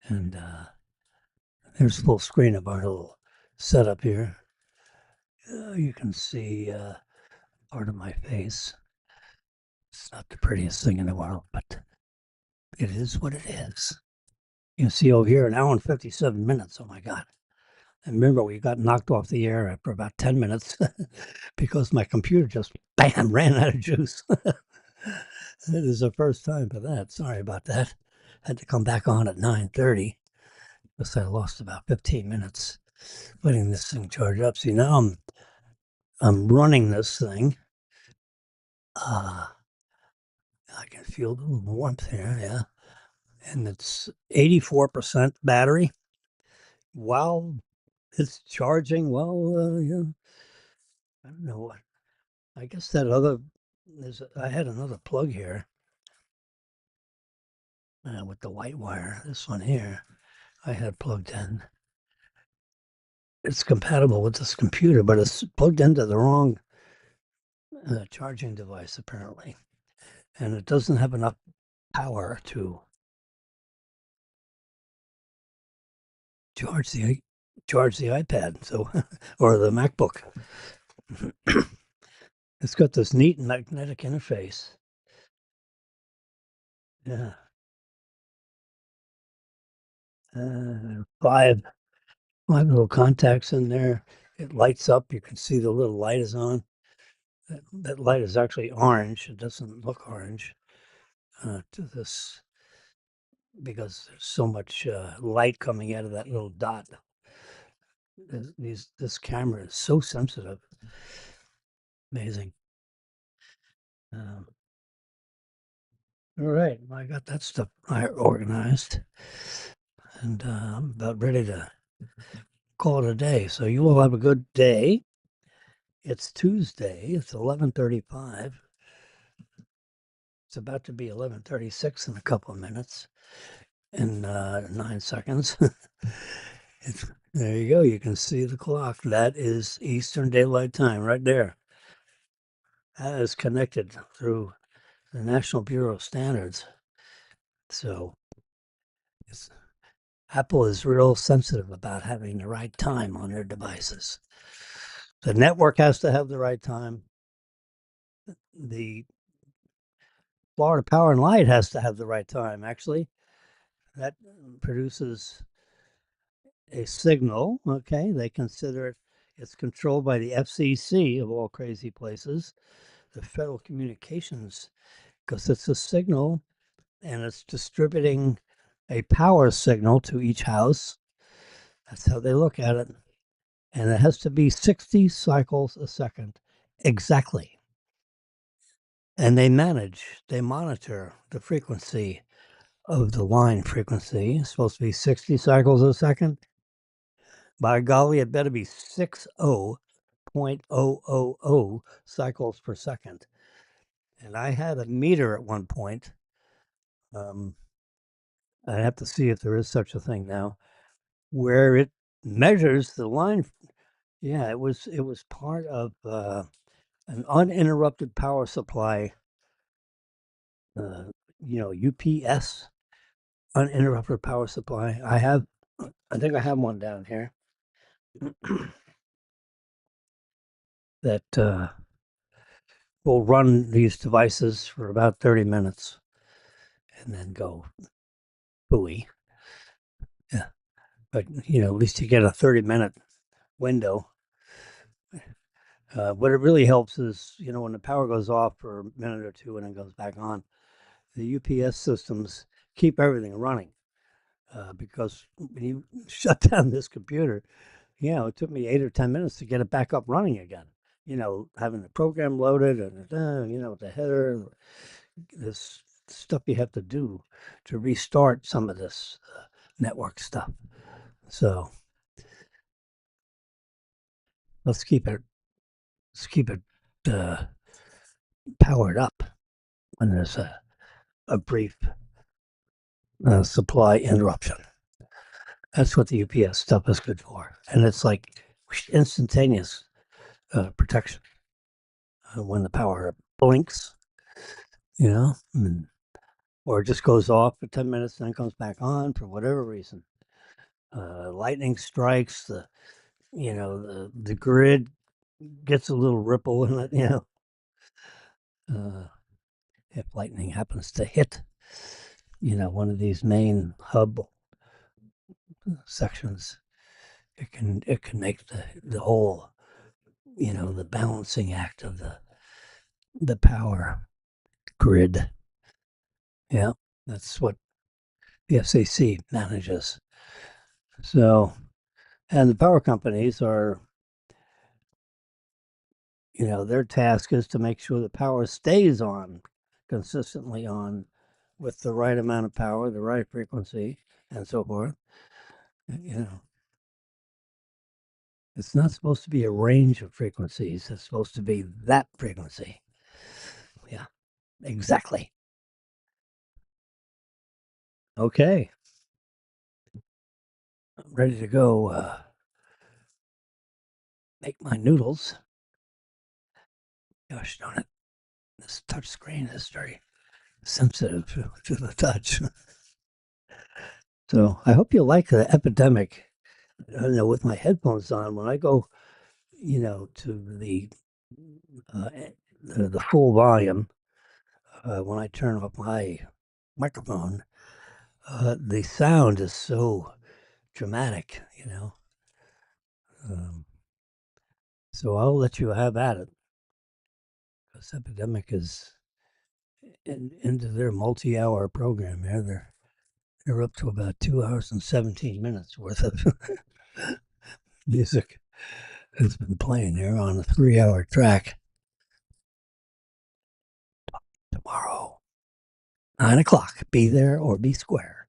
And there's full screen of our little setup here. You can see part of my face. It's not the prettiest thing in the world, but it is what it is. You can see over here an hour and 57 minutes. Oh my God. And remember, we got knocked off the air after about 10 minutes because my computer just, bam, ran out of juice. It is the first time for that. Sorry about that. Had to come back on at 9:30 because I lost about 15 minutes letting this thing charge up. See, now I'm running this thing. I can feel the warmth here, yeah. And it's 84% battery while it's charging. Well, yeah, I don't know what. I guess that other, I had another plug here with the white wire. This one here, I had plugged in. It's compatible with this computer, but it's plugged into the wrong charging device, apparently. And it doesn't have enough power to charge the iPad, so or the MacBook. It's got this neat magnetic interface. Yeah, five little contacts in there. It lights up. You can see the little light is on. That light is actually orange. It doesn't look orange to this because there's so much light coming out of that little dot. This camera is so sensitive. Amazing. Um, all right, I got that stuff organized, and I'm about ready to call it a day. So you all have a good day. It's Tuesday. It's 11:35. It's about to be 11:36 in a couple of minutes and 9 seconds. There you go. You can see the clock. That is Eastern Daylight Time right there. That is connected through the National Bureau of Standards. So Apple is real sensitive about having the right time on their devices. The network has to have the right time. The Florida Power and Light has to have the right time, actually. That produces a signal, okay? They consider it's controlled by the FCC, of all crazy places, the Federal Communications, because it's a signal and it's distributing a power signal to each house. That's how they look at it. And it has to be 60 cycles a second exactly. And they monitor the frequency of the line frequency. It's supposed to be 60 cycles a second. By golly, it better be 60 0.000 cycles per second. And I had a meter at one point. I have to see if there is such a thing now, where it measures the line. Yeah, it was part of an uninterrupted power supply. Uh, UPS, uninterrupted power supply. I think I have one down here that will run these devices for about 30 minutes and then go buoy. Yeah, but at least you get a 30-minute window. What it really helps is, when the power goes off for a minute or two and then goes back on, the UPS systems keep everything running. Because when you shut down this computer, it took me 8 or 10 minutes to get it back up running again. Having the program loaded and, the header, this stuff you have to do to restart some of this network stuff. So let's keep it powered up when there's a brief supply interruption. That's what the UPS stuff is good for. And it's like instantaneous protection. When the power blinks, or it just goes off for 10 minutes and then comes back on for whatever reason. Lightning strikes, the grid gets a little ripple in it, if lightning happens to hit, one of these main hub sections, it can make the whole, the balancing act of the power grid. Yeah, that's what the FCC manages. So, and the power companies are, their task is to make sure the power stays on, consistently on, with the right amount of power, the right frequency, and so forth. It's not supposed to be a range of frequencies. It's supposed to be that frequency. Yeah, exactly. Okay. I'm ready to go make my noodles. Gosh darn it. This touch screen is very sensitive to the touch. So I hope you like the epidemic. With my headphones on, when I go, to the full volume, when I turn off my microphone, the sound is so dramatic, So I'll let you have at it. Because Epidemic is into their multi-hour program here. They're up to about 2 hours and 17 minutes worth of music has been playing here on a 3-hour track. Tomorrow, 9 o'clock, be there or be square.